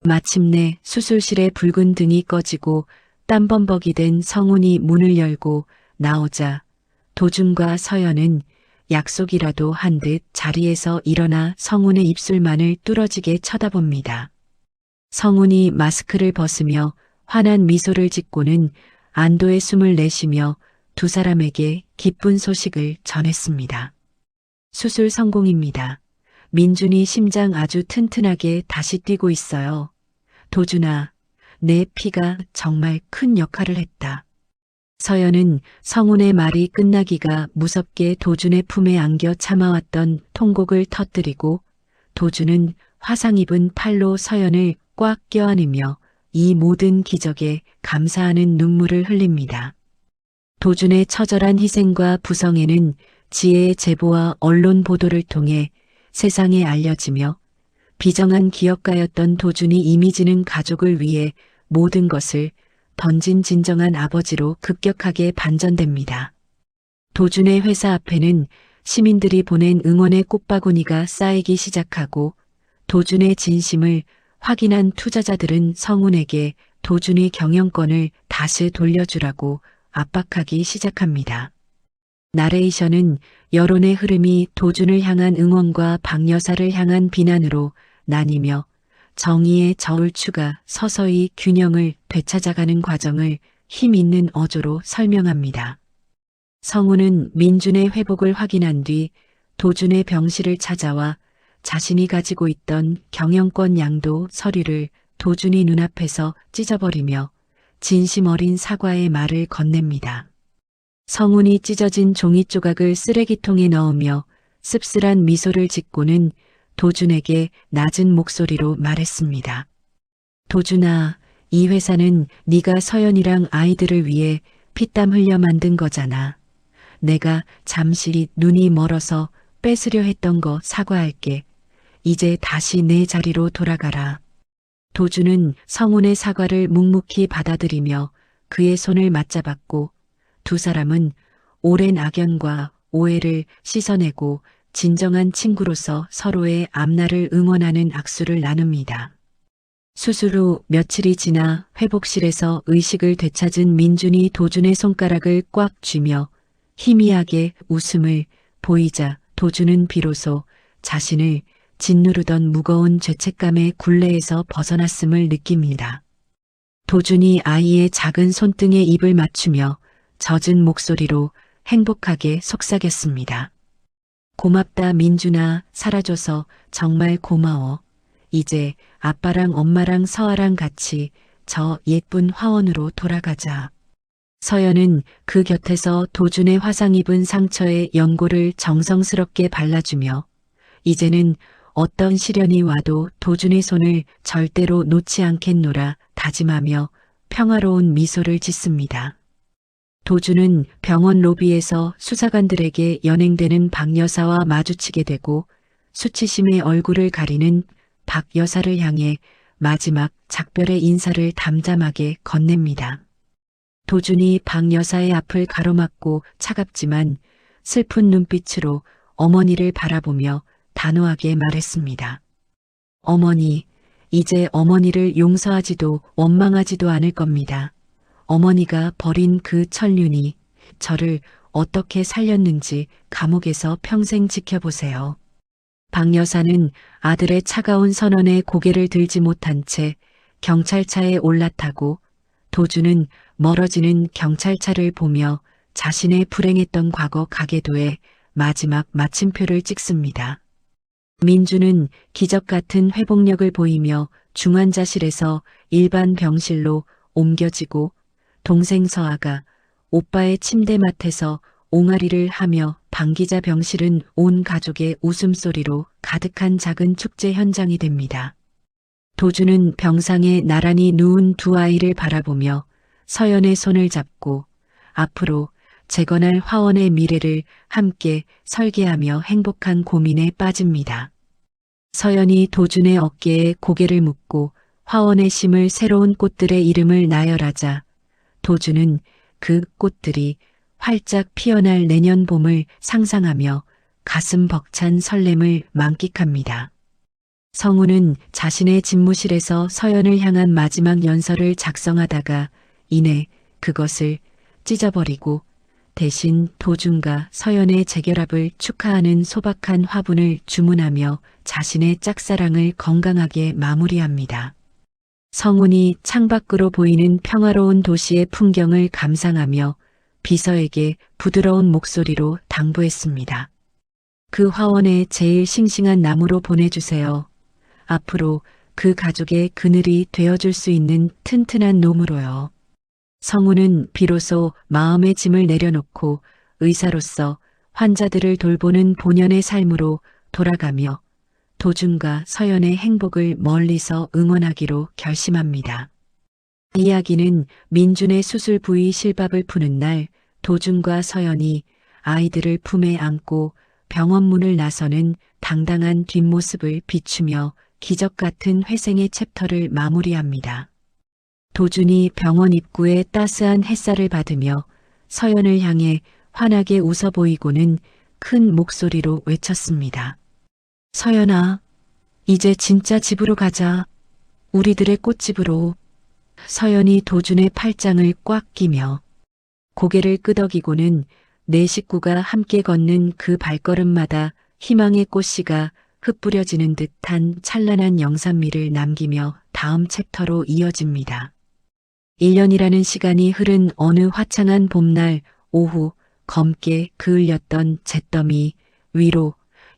마침내 수술실의 붉은 등이 꺼지고 땀범벅이 된 성훈이 문을 열고 나오자 도준과 서연은 약속이라도 한 듯 자리에서 일어나 성훈의 입술만을 뚫어지게 쳐다봅니다. 성훈이 마스크를 벗으며 환한 미소를 짓고는 안도의 숨을 내쉬며 두 사람에게 기쁜 소식을 전했습니다. 수술 성공입니다. 민준이 심장 아주 튼튼하게 다시 뛰고 있어요. 도준아, 내 피가 정말 큰 역할을 했다. 서연은 성훈의 말이 끝나기가 무섭게 도준의 품에 안겨 참아왔던 통곡을 터뜨리고 도준은 화상 입은 팔로 서연을 꽉 껴안으며 이 모든 기적에 감사하는 눈물을 흘립니다. 도준의 처절한 희생과 부성애는 지혜의 제보와 언론 보도를 통해 세상에 알려지며 비정한 기업가였던 도준이 이미지는 가족을 위해 모든 것을 던진 진정한 아버지로 급격하게 반전됩니다. 도준의 회사 앞에는 시민들이 보낸 응원의 꽃바구니가 쌓이기 시작하고 도준의 진심을 확인한 투자자들은 성훈에게 도준의 경영권을 다시 돌려주라고 압박하기 시작합니다. 나레이션은 여론의 흐름이 도준을 향한 응원과 박 여사를 향한 비난으로 나뉘며 정의의 저울추가 서서히 균형을 되찾아가는 과정을 힘 있는 어조로 설명합니다. 성훈은 민준의 회복을 확인한 뒤 도준의 병실을 찾아와 자신이 가지고 있던 경영권 양도 서류를 도준이 눈앞에서 찢어버리며 진심 어린 사과의 말을 건넵니다. 성훈이 찢어진 종이 조각을 쓰레기통에 넣으며 씁쓸한 미소를 짓고는 도준에게 낮은 목소리로 말했습니다. 도준아, 이 회사는 네가 서연이랑 아이들을 위해 피땀 흘려 만든 거잖아. 내가 잠시 눈이 멀어서 뺏으려 했던 거 사과할게. 이제 다시 내 자리로 돌아가라. 도준은 성훈의 사과를 묵묵히 받아들이며 그의 손을 맞잡았고 두 사람은 오랜 악연과 오해를 씻어내고 진정한 친구로서 서로의 앞날을 응원하는 악수를 나눕니다. 수술 후 며칠이 지나 회복실에서 의식을 되찾은 민준이 도준의 손가락을 꽉 쥐며 희미하게 웃음을 보이자 도준은 비로소 자신을 짓누르던 무거운 죄책감의 굴레에서 벗어났음을 느낍니다. 도준이 아이의 작은 손등에 입을 맞추며 젖은 목소리로 행복하게 속삭였습니다. 고맙다 민준아, 살아줘서 정말 고마워. 이제 아빠랑 엄마랑 서아랑 같이 저 예쁜 화원으로 돌아가자. 서연은 그 곁에서 도준의 화상 입은 상처에 연고를 정성스럽게 발라주며 이제는 어떤 시련이 와도 도준의 손을 절대로 놓지 않겠노라 다짐하며 평화로운 미소를 짓습니다. 도준은 병원 로비에서 수사관들에게 연행되는 박 여사와 마주치게 되고 수치심의 얼굴을 가리는 박 여사를 향해 마지막 작별의 인사를 담담하게 건넵니다. 도준이 박 여사의 앞을 가로막고 차갑지만 슬픈 눈빛으로 어머니를 바라보며 단호하게 말했습니다. 어머니, 이제 어머니를 용서하지도 원망하지도 않을 겁니다. 어머니가 버린 그 천륜이 저를 어떻게 살렸는지 감옥에서 평생 지켜보세요. 박 여사는 아들의 차가운 선언에 고개를 들지 못한 채 경찰차에 올라타고 도준은 멀어지는 경찰차를 보며 자신의 불행했던 과거 가계도에 마지막 마침표를 찍습니다. 민주는 기적 같은 회복력을 보이며 중환자실에서 일반 병실로 옮겨지고 동생 서아가 오빠의 침대맡에서 옹알이를 하며 방기자 병실은 온 가족의 웃음소리로 가득한 작은 축제 현장이 됩니다. 도준은 병상에 나란히 누운 두 아이를 바라보며 서연의 손을 잡고 앞으로 재건할 화원의 미래를 함께 설계하며 행복한 고민에 빠집니다. 서연이 도준의 어깨에 고개를 묻고 화원에 심을 새로운 꽃들의 이름을 나열하자 도준은 그 꽃들이 활짝 피어날 내년 봄을 상상하며 가슴 벅찬 설렘을 만끽합니다. 성우는 자신의 집무실에서 서연을 향한 마지막 연설을 작성하다가 이내 그것을 찢어버리고 대신 도준과 서연의 재결합을 축하하는 소박한 화분을 주문하며 자신의 짝사랑을 건강하게 마무리합니다. 성훈이 창밖으로 보이는 평화로운 도시의 풍경을 감상하며 비서에게 부드러운 목소리로 당부했습니다. 그 화원에 제일 싱싱한 나무로 보내주세요. 앞으로 그 가족의 그늘이 되어줄 수 있는 튼튼한 놈으로요. 성우는 비로소 마음의 짐을 내려놓고 의사로서 환자들을 돌보는 본연의 삶으로 돌아가며 도준과 서연의 행복을 멀리서 응원하기로 결심합니다. 이야기는 민준의 수술 부위 실밥을 푸는 날 도준과 서연이 아이들을 품에 안고 병원 문을 나서는 당당한 뒷모습을 비추며 기적 같은 회생의 챕터를 마무리합니다. 도준이 병원 입구에 따스한 햇살을 받으며 서연을 향해 환하게 웃어 보이고는 큰 목소리로 외쳤습니다. 서연아, 이제 진짜 집으로 가자. 우리들의 꽃집으로. 서연이 도준의 팔짱을 꽉 끼며 고개를 끄덕이고는 네 식구가 함께 걷는 그 발걸음마다 희망의 꽃씨가 흩뿌려지는 듯한 찬란한 영상미를 남기며 다음 챕터로 이어집니다. 1년이라는 시간이 흐른 어느 화창한 봄날 오후 검게 그을렸던 잿더미 위로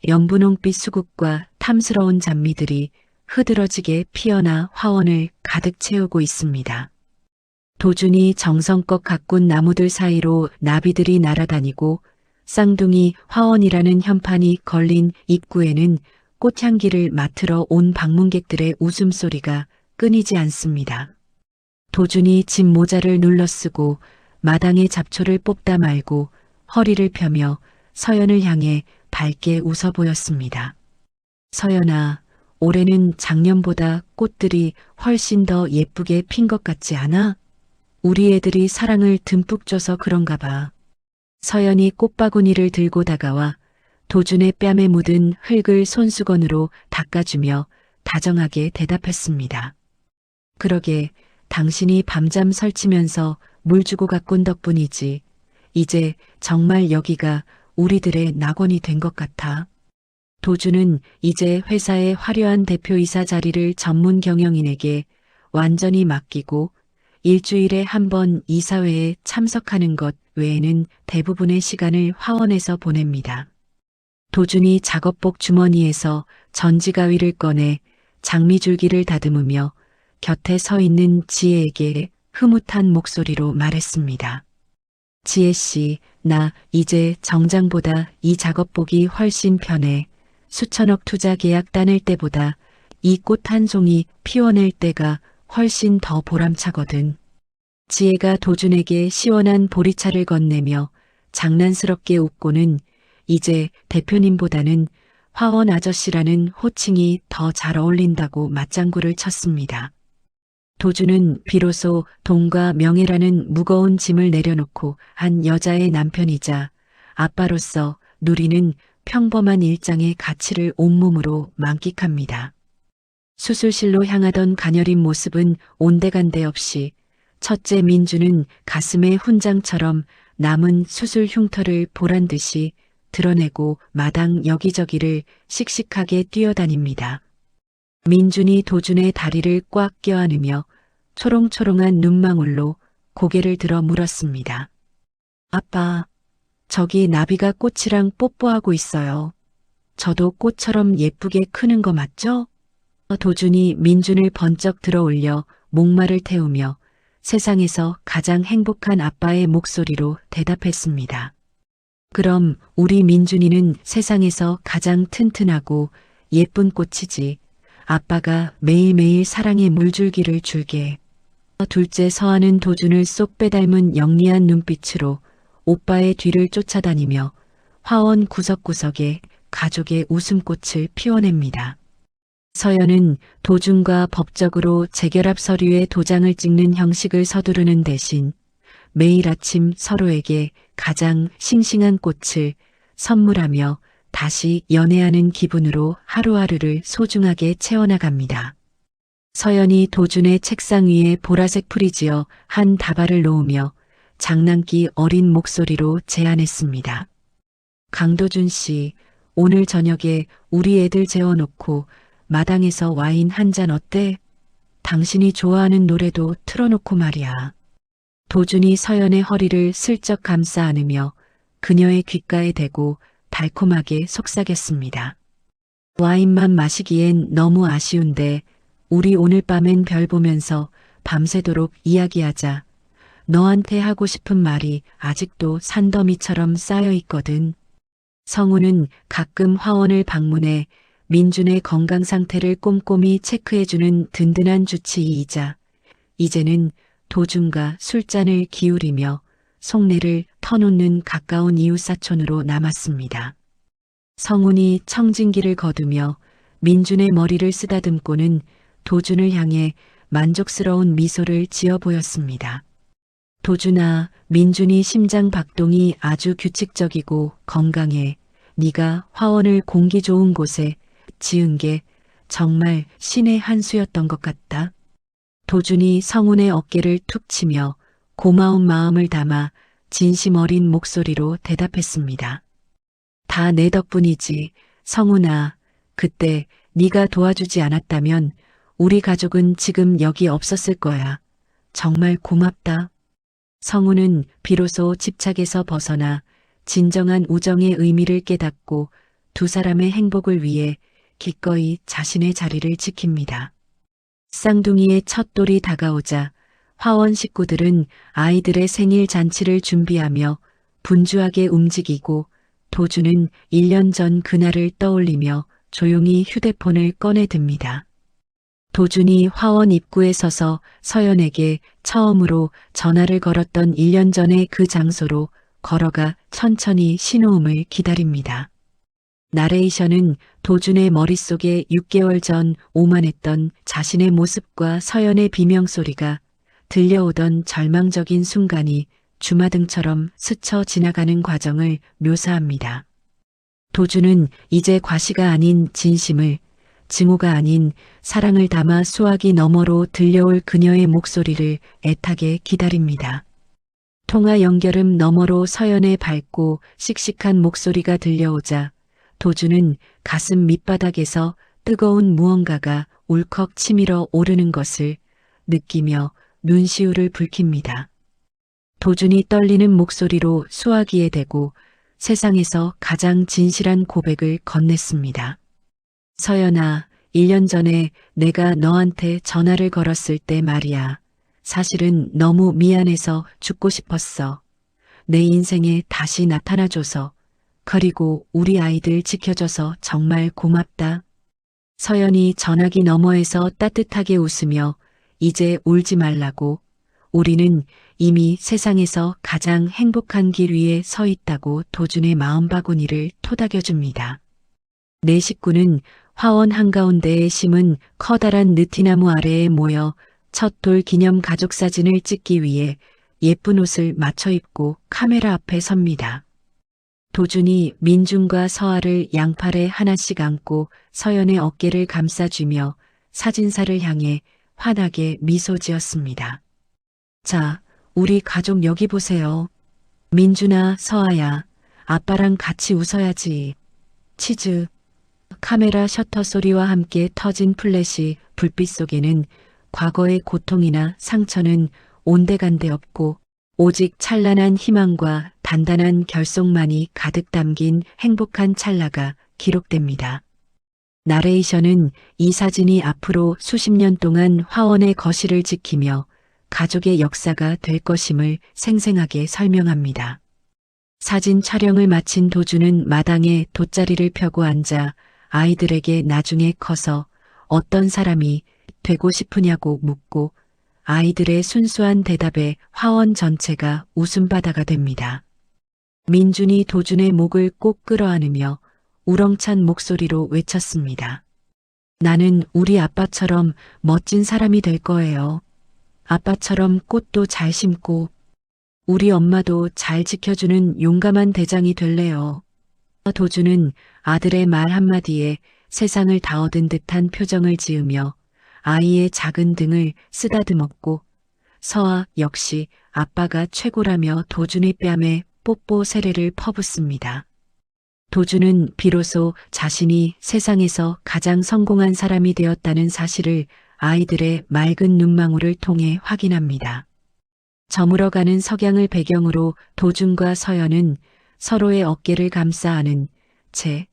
연분홍빛 수국과 탐스러운 장미들이 흐드러지게 피어나 화원을 가득 채우고 있습니다. 도준이 정성껏 가꾼 나무들 사이로 나비들이 날아다니고 쌍둥이 화원이라는 현판이 걸린 입구에는 꽃향기를 맡으러 온 방문객들의 웃음소리가 끊이지 않습니다. 도준이 집 모자를 눌러쓰고 마당에 잡초를 뽑다 말고 허리를 펴며 서연을 향해 밝게 웃어 보였습니다. 서연아, 올해는 작년보다 꽃들이 훨씬 더 예쁘게 핀 것 같지 않아? 우리 애들이 사랑을 듬뿍 줘서 그런가 봐. 서연이 꽃바구니를 들고 다가와 도준의 뺨에 묻은 흙을 손수건으로 닦아주며 다정하게 대답했습니다. 그러게, 당신이 밤잠 설치면서 물 주고 가꾼 덕분이지. 이제 정말 여기가 우리들의 낙원이 된 것 같아. 도준은 이제 회사의 화려한 대표이사 자리를 전문 경영인에게 완전히 맡기고 일주일에 한 번 이사회에 참석하는 것 외에는 대부분의 시간을 화원에서 보냅니다. 도준이 작업복 주머니에서 전지가위를 꺼내 장미줄기를 다듬으며 곁에 서 있는 지혜에게 흐뭇한 목소리로 말했습니다. 지혜 씨, 나 이제 정장보다 이 작업복이 훨씬 편해. 수천억 투자 계약 따낼 때보다 이 꽃 한 송이 피워낼 때가 훨씬 더 보람차거든. 지혜가 도준에게 시원한 보리차를 건네며 장난스럽게 웃고는 이제 대표님보다는 화원 아저씨라는 호칭이 더 잘 어울린다고 맞장구를 쳤습니다. 도준은 비로소 돈과 명예라는 무거운 짐을 내려놓고 한 여자의 남편이자 아빠로서 누리는 평범한 일상의 가치를 온몸으로 만끽합니다. 수술실로 향하던 가녀린 모습은 온데간데 없이 첫째 민주는 가슴에 훈장처럼 남은 수술 흉터를 보란 듯이 드러내고 마당 여기저기를 씩씩하게 뛰어다닙니다. 민준이 도준의 다리를 꽉 껴안으며 초롱초롱한 눈망울로 고개를 들어 물었습니다. 아빠, 저기 나비가 꽃이랑 뽀뽀하고 있어요. 저도 꽃처럼 예쁘게 크는 거 맞죠? 도준이 민준을 번쩍 들어 올려 목마를 태우며 세상에서 가장 행복한 아빠의 목소리로 대답했습니다. 그럼 우리 민준이는 세상에서 가장 튼튼하고 예쁜 꽃이지. 아빠가 매일매일 사랑의 물줄기를 줄게. 둘째 서하는 도준을 쏙 빼닮은 영리한 눈빛으로 오빠의 뒤를 쫓아다니며 화원 구석구석에 가족의 웃음꽃을 피워냅니다. 서연은 도준과 법적으로 재결합 서류에 도장을 찍는 형식을 서두르는 대신 매일 아침 서로에게 가장 싱싱한 꽃을 선물하며 다시 연애하는 기분으로 하루하루를 소중하게 채워나갑니다. 서연이 도준의 책상 위에 보라색 프리지어 한 다발을 놓으며 장난기 어린 목소리로 제안했습니다. 강도준 씨, 오늘 저녁에 우리 애들 재워놓고 마당에서 와인 한 잔 어때? 당신이 좋아하는 노래도 틀어놓고 말이야. 도준이 서연의 허리를 슬쩍 감싸 안으며 그녀의 귓가에 대고 달콤하게 속삭였습니다. 와인만 마시기엔 너무 아쉬운데 우리 오늘 밤엔 별 보면서 밤새도록 이야기하자. 너한테 하고 싶은 말이 아직도 산더미처럼 쌓여 있거든. 성우는 가끔 화원을 방문해 민준의 건강 상태를 꼼꼼히 체크해주는 든든한 주치의이자 이제는 도준과 술잔을 기울이며 속내를 터놓는 가까운 이웃사촌으로 남았습니다. 성훈이 청진기를 거두며 민준의 머리를 쓰다듬고는 도준을 향해 만족스러운 미소를 지어 보였습니다. 도준아, 민준이 심장 박동이 아주 규칙적이고 건강해. 네가 화원을 공기 좋은 곳에 지은 게 정말 신의 한 수였던 것 같다. 도준이 성훈의 어깨를 툭 치며 고마운 마음을 담아 진심 어린 목소리로 대답했습니다. 다 내 덕분이지. 성훈아, 그때 네가 도와주지 않았다면 우리 가족은 지금 여기 없었을 거야. 정말 고맙다. 성훈은 비로소 집착에서 벗어나 진정한 우정의 의미를 깨닫고 두 사람의 행복을 위해 기꺼이 자신의 자리를 지킵니다. 쌍둥이의 첫 돌이 다가오자 화원 식구들은 아이들의 생일 잔치를 준비하며 분주하게 움직이고 도주는 1년 전 그날을 떠올리며 조용히 휴대폰을 꺼내 듭니다. 도준이 화원 입구에 서서 서연에게 처음으로 전화를 걸었던 1년 전의 그 장소로 걸어가 천천히 신호음을 기다립니다. 나레이션은 도준의 머릿속에 6개월 전 오만했던 자신의 모습과 서연의 비명소리가 들려오던 절망적인 순간이 주마등처럼 스쳐 지나가는 과정을 묘사합니다. 도준은 이제 과시가 아닌 진심을, 증오가 아닌 사랑을 담아 수화기 너머로 들려올 그녀의 목소리를 애타게 기다립니다. 통화 연결음 너머로 서연의 밝고 씩씩한 목소리가 들려오자 도준은 가슴 밑바닥에서 뜨거운 무언가가 울컥 치밀어 오르는 것을 느끼며 눈시울을 붉힙니다. 도준이 떨리는 목소리로 수화기에 대고 세상에서 가장 진실한 고백을 건넸습니다. 서연아, 1년 전에 내가 너한테 전화를 걸었을 때 말이야. 사실은 너무 미안해서 죽고 싶었어. 내 인생에 다시 나타나줘서, 그리고 우리 아이들 지켜줘서 정말 고맙다. 서연이 전화기 너머에서 따뜻하게 웃으며 이제 울지 말라고. 우리는 이미 세상에서 가장 행복한 길 위에 서 있다고 도준의 마음바구니를 토닥여줍니다. 네 식구는 화원 한가운데에 심은 커다란 느티나무 아래에 모여 첫 돌 기념 가족사진을 찍기 위해 예쁜 옷을 맞춰 입고 카메라 앞에 섭니다. 도준이 민준과 서아를 양팔에 하나씩 안고 서연의 어깨를 감싸주며 사진사를 향해 환하게 미소 지었습니다. 자, 우리 가족 여기 보세요. 민준아, 서아야, 아빠랑 같이 웃어야지. 치즈. 카메라 셔터 소리와 함께 터진 플래시 불빛 속에는 과거의 고통이나 상처는 온데간데 없고 오직 찬란한 희망과 단단한 결속만이 가득 담긴 행복한 찰나가 기록됩니다. 나레이션은 이 사진이 앞으로 수십 년 동안 화원의 거실을 지키며 가족의 역사가 될 것임을 생생하게 설명합니다. 사진 촬영을 마친 도준은 마당에 돗자리를 펴고 앉아 아이들에게 나중에 커서 어떤 사람이 되고 싶으냐고 묻고 아이들의 순수한 대답에 화원 전체가 웃음바다가 됩니다. 민준이 도준의 목을 꼭 끌어안으며 우렁찬 목소리로 외쳤습니다. 나는 우리 아빠처럼 멋진 사람이 될 거예요. 아빠처럼 꽃도 잘 심고 우리 엄마도 잘 지켜주는 용감한 대장이 될래요. 도준은 아들의 말 한마디에 세상을 다 얻은 듯한 표정을 지으며 아이의 작은 등을 쓰다듬었고 서아 역시 아빠가 최고라며 도준의 뺨에 뽀뽀 세례를 퍼붓습니다. 도준은 비로소 자신이 세상에서 가장 성공한 사람이 되었다는 사실을 아이들의 맑은 눈망울을 통해 확인합니다. 저물어가는 석양을 배경으로 도준과 서연은 서로의 어깨를 감싸 안은 채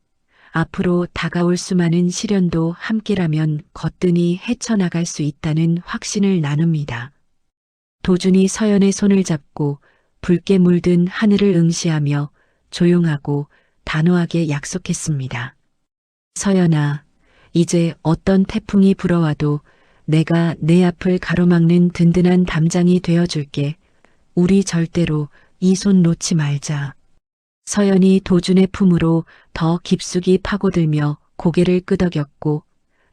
앞으로 다가올 수많은 시련도 함께라면 거뜬히 헤쳐나갈 수 있다는 확신을 나눕니다. 도준이 서연의 손을 잡고 붉게 물든 하늘을 응시하며 조용하고 단호하게 약속했습니다. 서연아, 이제 어떤 태풍이 불어와도 내가 내 앞을 가로막는 든든한 담장이 되어줄게. 우리 절대로 이 손 놓지 말자. 서연이 도준의 품으로 더 깊숙이 파고들며 고개를 끄덕였고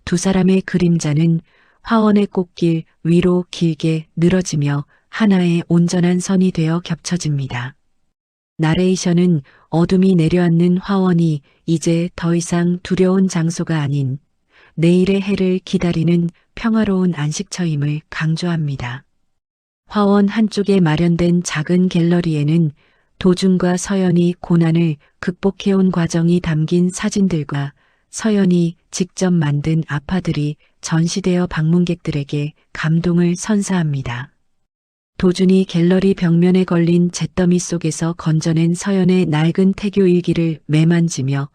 두 사람의 그림자는 화원의 꽃길 위로 길게 늘어지며 하나의 온전한 선이 되어 겹쳐집니다. 나레이션은 어둠이 내려앉는 화원이 이제 더 이상 두려운 장소가 아닌 내일의 해를 기다리는 평화로운 안식처임을 강조합니다. 화원 한쪽에 마련된 작은 갤러리에는 도준과 서연이 고난을 극복해온 과정이 담긴 사진들과 서연이 직접 만든 아파들이 전시되어 방문객들에게 감동을 선사합니다. 도준이 갤러리 벽면에 걸린 잿더미 속에서 건져낸 서연의 낡은 태교 일기를 매만지며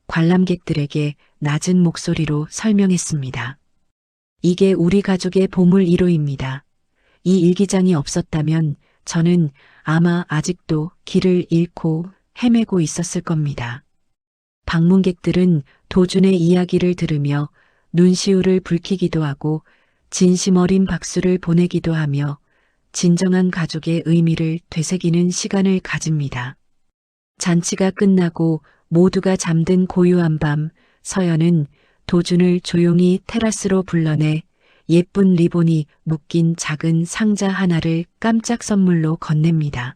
관람객들에게 낮은 목소리로 설명했습니다. 이게 우리 가족의 보물 1호입니다. 이 일기장이 없었다면 저는 아마 아직도 길을 잃고 헤매고 있었을 겁니다. 방문객들은 도준의 이야기를 들으며 눈시울을 붉히기도 하고 진심 어린 박수를 보내기도 하며 진정한 가족의 의미를 되새기는 시간을 가집니다. 잔치가 끝나고 모두가 잠든 고요한 밤, 서연은 도준을 조용히 테라스로 불러내 예쁜 리본이 묶인 작은 상자 하나를 깜짝 선물로 건넵니다.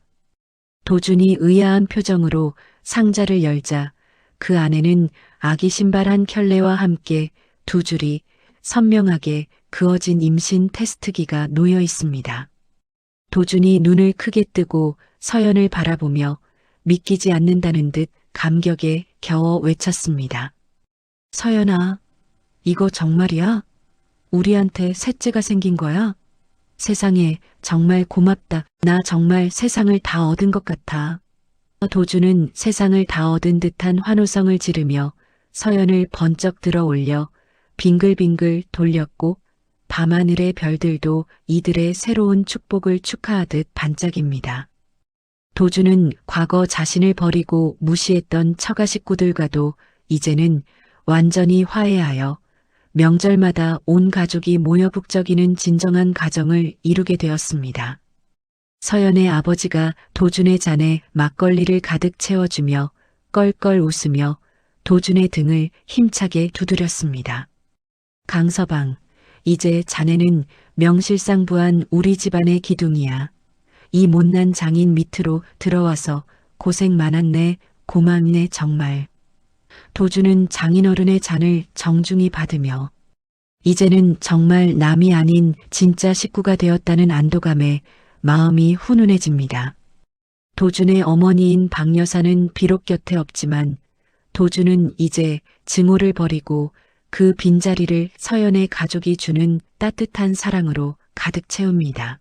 도준이 의아한 표정으로 상자를 열자 그 안에는 아기 신발 한 켤레와 함께 두 줄이 선명하게 그어진 임신 테스트기가 놓여 있습니다. 도준이 눈을 크게 뜨고 서연을 바라보며 믿기지 않는다는 듯 감격에 겨워 외쳤습니다. 서연아, 이거 정말이야? 우리한테 셋째가 생긴 거야? 세상에 정말 고맙다. 나 정말 세상을 다 얻은 것 같아. 도준은 세상을 다 얻은 듯한 환호성을 지르며 서연을 번쩍 들어 올려 빙글빙글 돌렸고 밤하늘의 별들도 이들의 새로운 축복을 축하하듯 반짝입니다. 도준은 과거 자신을 버리고 무시했던 처가 식구들과도 이제는 완전히 화해하여 명절마다 온 가족이 모여 북적이는 진정한 가정을 이루게 되었습니다. 서연의 아버지가 도준의 잔에 막걸리를 가득 채워주며 껄껄 웃으며 도준의 등을 힘차게 두드렸습니다. 강서방, 이제 자네는 명실상부한 우리 집안의 기둥이야. 이 못난 장인 밑으로 들어와서 고생 많았네. 고맙네 정말. 도준은 장인어른의 잔을 정중히 받으며 이제는 정말 남이 아닌 진짜 식구가 되었다는 안도감에 마음이 훈훈해집니다. 도준의 어머니인 박 여사는 비록 곁에 없지만 도준은 이제 증오를 버리고 그 빈자리를 서연의 가족이 주는 따뜻한 사랑으로 가득 채웁니다.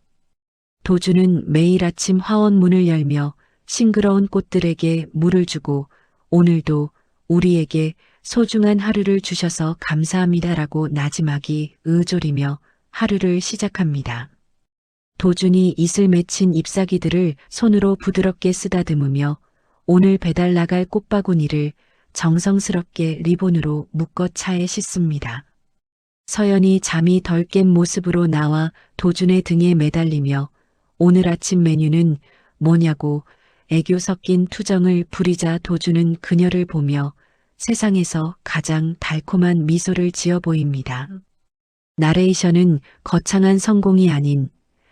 도준은 매일 아침 화원 문을 열며 싱그러운 꽃들에게 물을 주고 오늘도 우리에게 소중한 하루를 주셔서 감사합니다라고 나지막이 의조리며 하루를 시작합니다. 도준이 이슬 맺힌 잎사귀들을 손으로 부드럽게 쓰다듬으며 오늘 배달 나갈 꽃바구니를 정성스럽게 리본으로 묶어 차에 싣습니다. 서연이 잠이 덜 깬 모습으로 나와 도준의 등에 매달리며 오늘 아침 메뉴는 뭐냐고 애교 섞인 투정을 부리자 도준은 그녀를 보며 세상에서 가장 달콤한 미소를 지어 보입니다. 나레이션은 거창한 성공이 아닌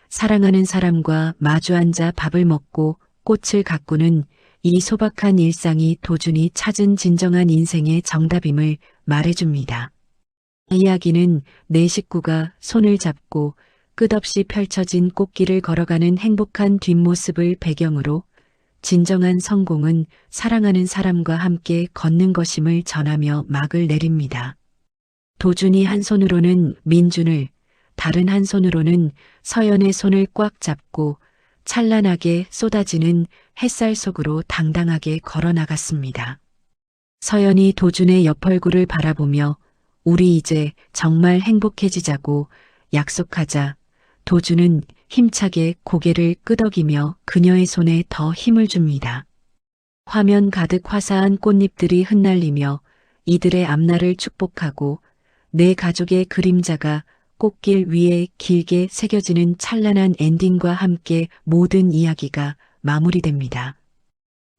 사랑하는 사람과 마주 앉아 밥을 먹고 꽃을 가꾸는 이 소박한 일상이 도준이 찾은 진정한 인생의 정답임을 말해줍니다. 이야기는 네 식구가 손을 잡고 끝없이 펼쳐진 꽃길을 걸어가는 행복한 뒷모습을 배경으로 진정한 성공은 사랑하는 사람과 함께 걷는 것임을 전하며 막을 내립니다. 도준이 한 손으로는 민준을, 다른 한 손으로는 서연의 손을 꽉 잡고 찬란하게 쏟아지는 햇살 속으로 당당하게 걸어나갔습니다. 서연이 도준의 옆 얼굴을 바라보며 우리 이제 정말 행복해지자고 약속하자 도준은 힘차게 고개를 끄덕이며 그녀의 손에 더 힘을 줍니다. 화면 가득 화사한 꽃잎들이 흩날리며 이들의 앞날을 축복하고 내 가족의 그림자가 꽃길 위에 길게 새겨지는 찬란한 엔딩과 함께 모든 이야기가 마무리됩니다.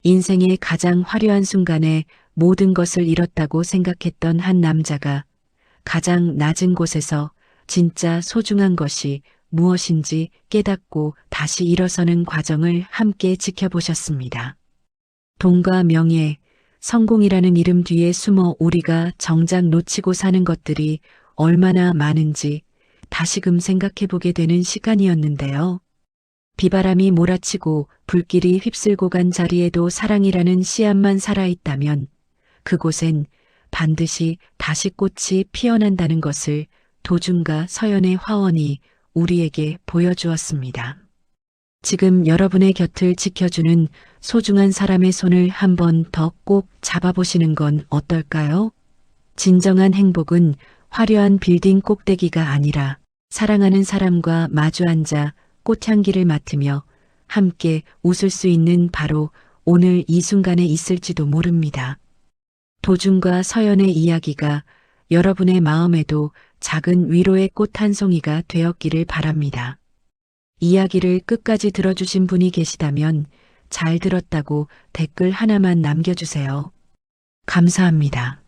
인생의 가장 화려한 순간에 모든 것을 잃었다고 생각했던 한 남자가 가장 낮은 곳에서 진짜 소중한 것이 무엇인지 깨닫고 다시 일어서는 과정을 함께 지켜보셨습니다. 돈과 명예, 성공이라는 이름 뒤에 숨어 우리가 정작 놓치고 사는 것들이 얼마나 많은지 다시금 생각해보게 되는 시간이었는데요. 비바람이 몰아치고 불길이 휩쓸고 간 자리에도 사랑이라는 씨앗만 살아있다면 그곳엔 반드시 다시 꽃이 피어난다는 것을 도준과 서연의 화원이 우리에게 보여주었습니다. 지금 여러분의 곁을 지켜주는 소중한 사람의 손을 한 번 더 꼭 잡아보시는 건 어떨까요? 진정한 행복은 화려한 빌딩 꼭대기가 아니라 사랑하는 사람과 마주 앉아 꽃향기를 맡으며 함께 웃을 수 있는 바로 오늘 이 순간에 있을지도 모릅니다. 도준과 서연의 이야기가 여러분의 마음에도 작은 위로의 꽃 한 송이가 되었기를 바랍니다. 이야기를 끝까지 들어주신 분이 계시다면 잘 들었다고 댓글 하나만 남겨주세요. 감사합니다.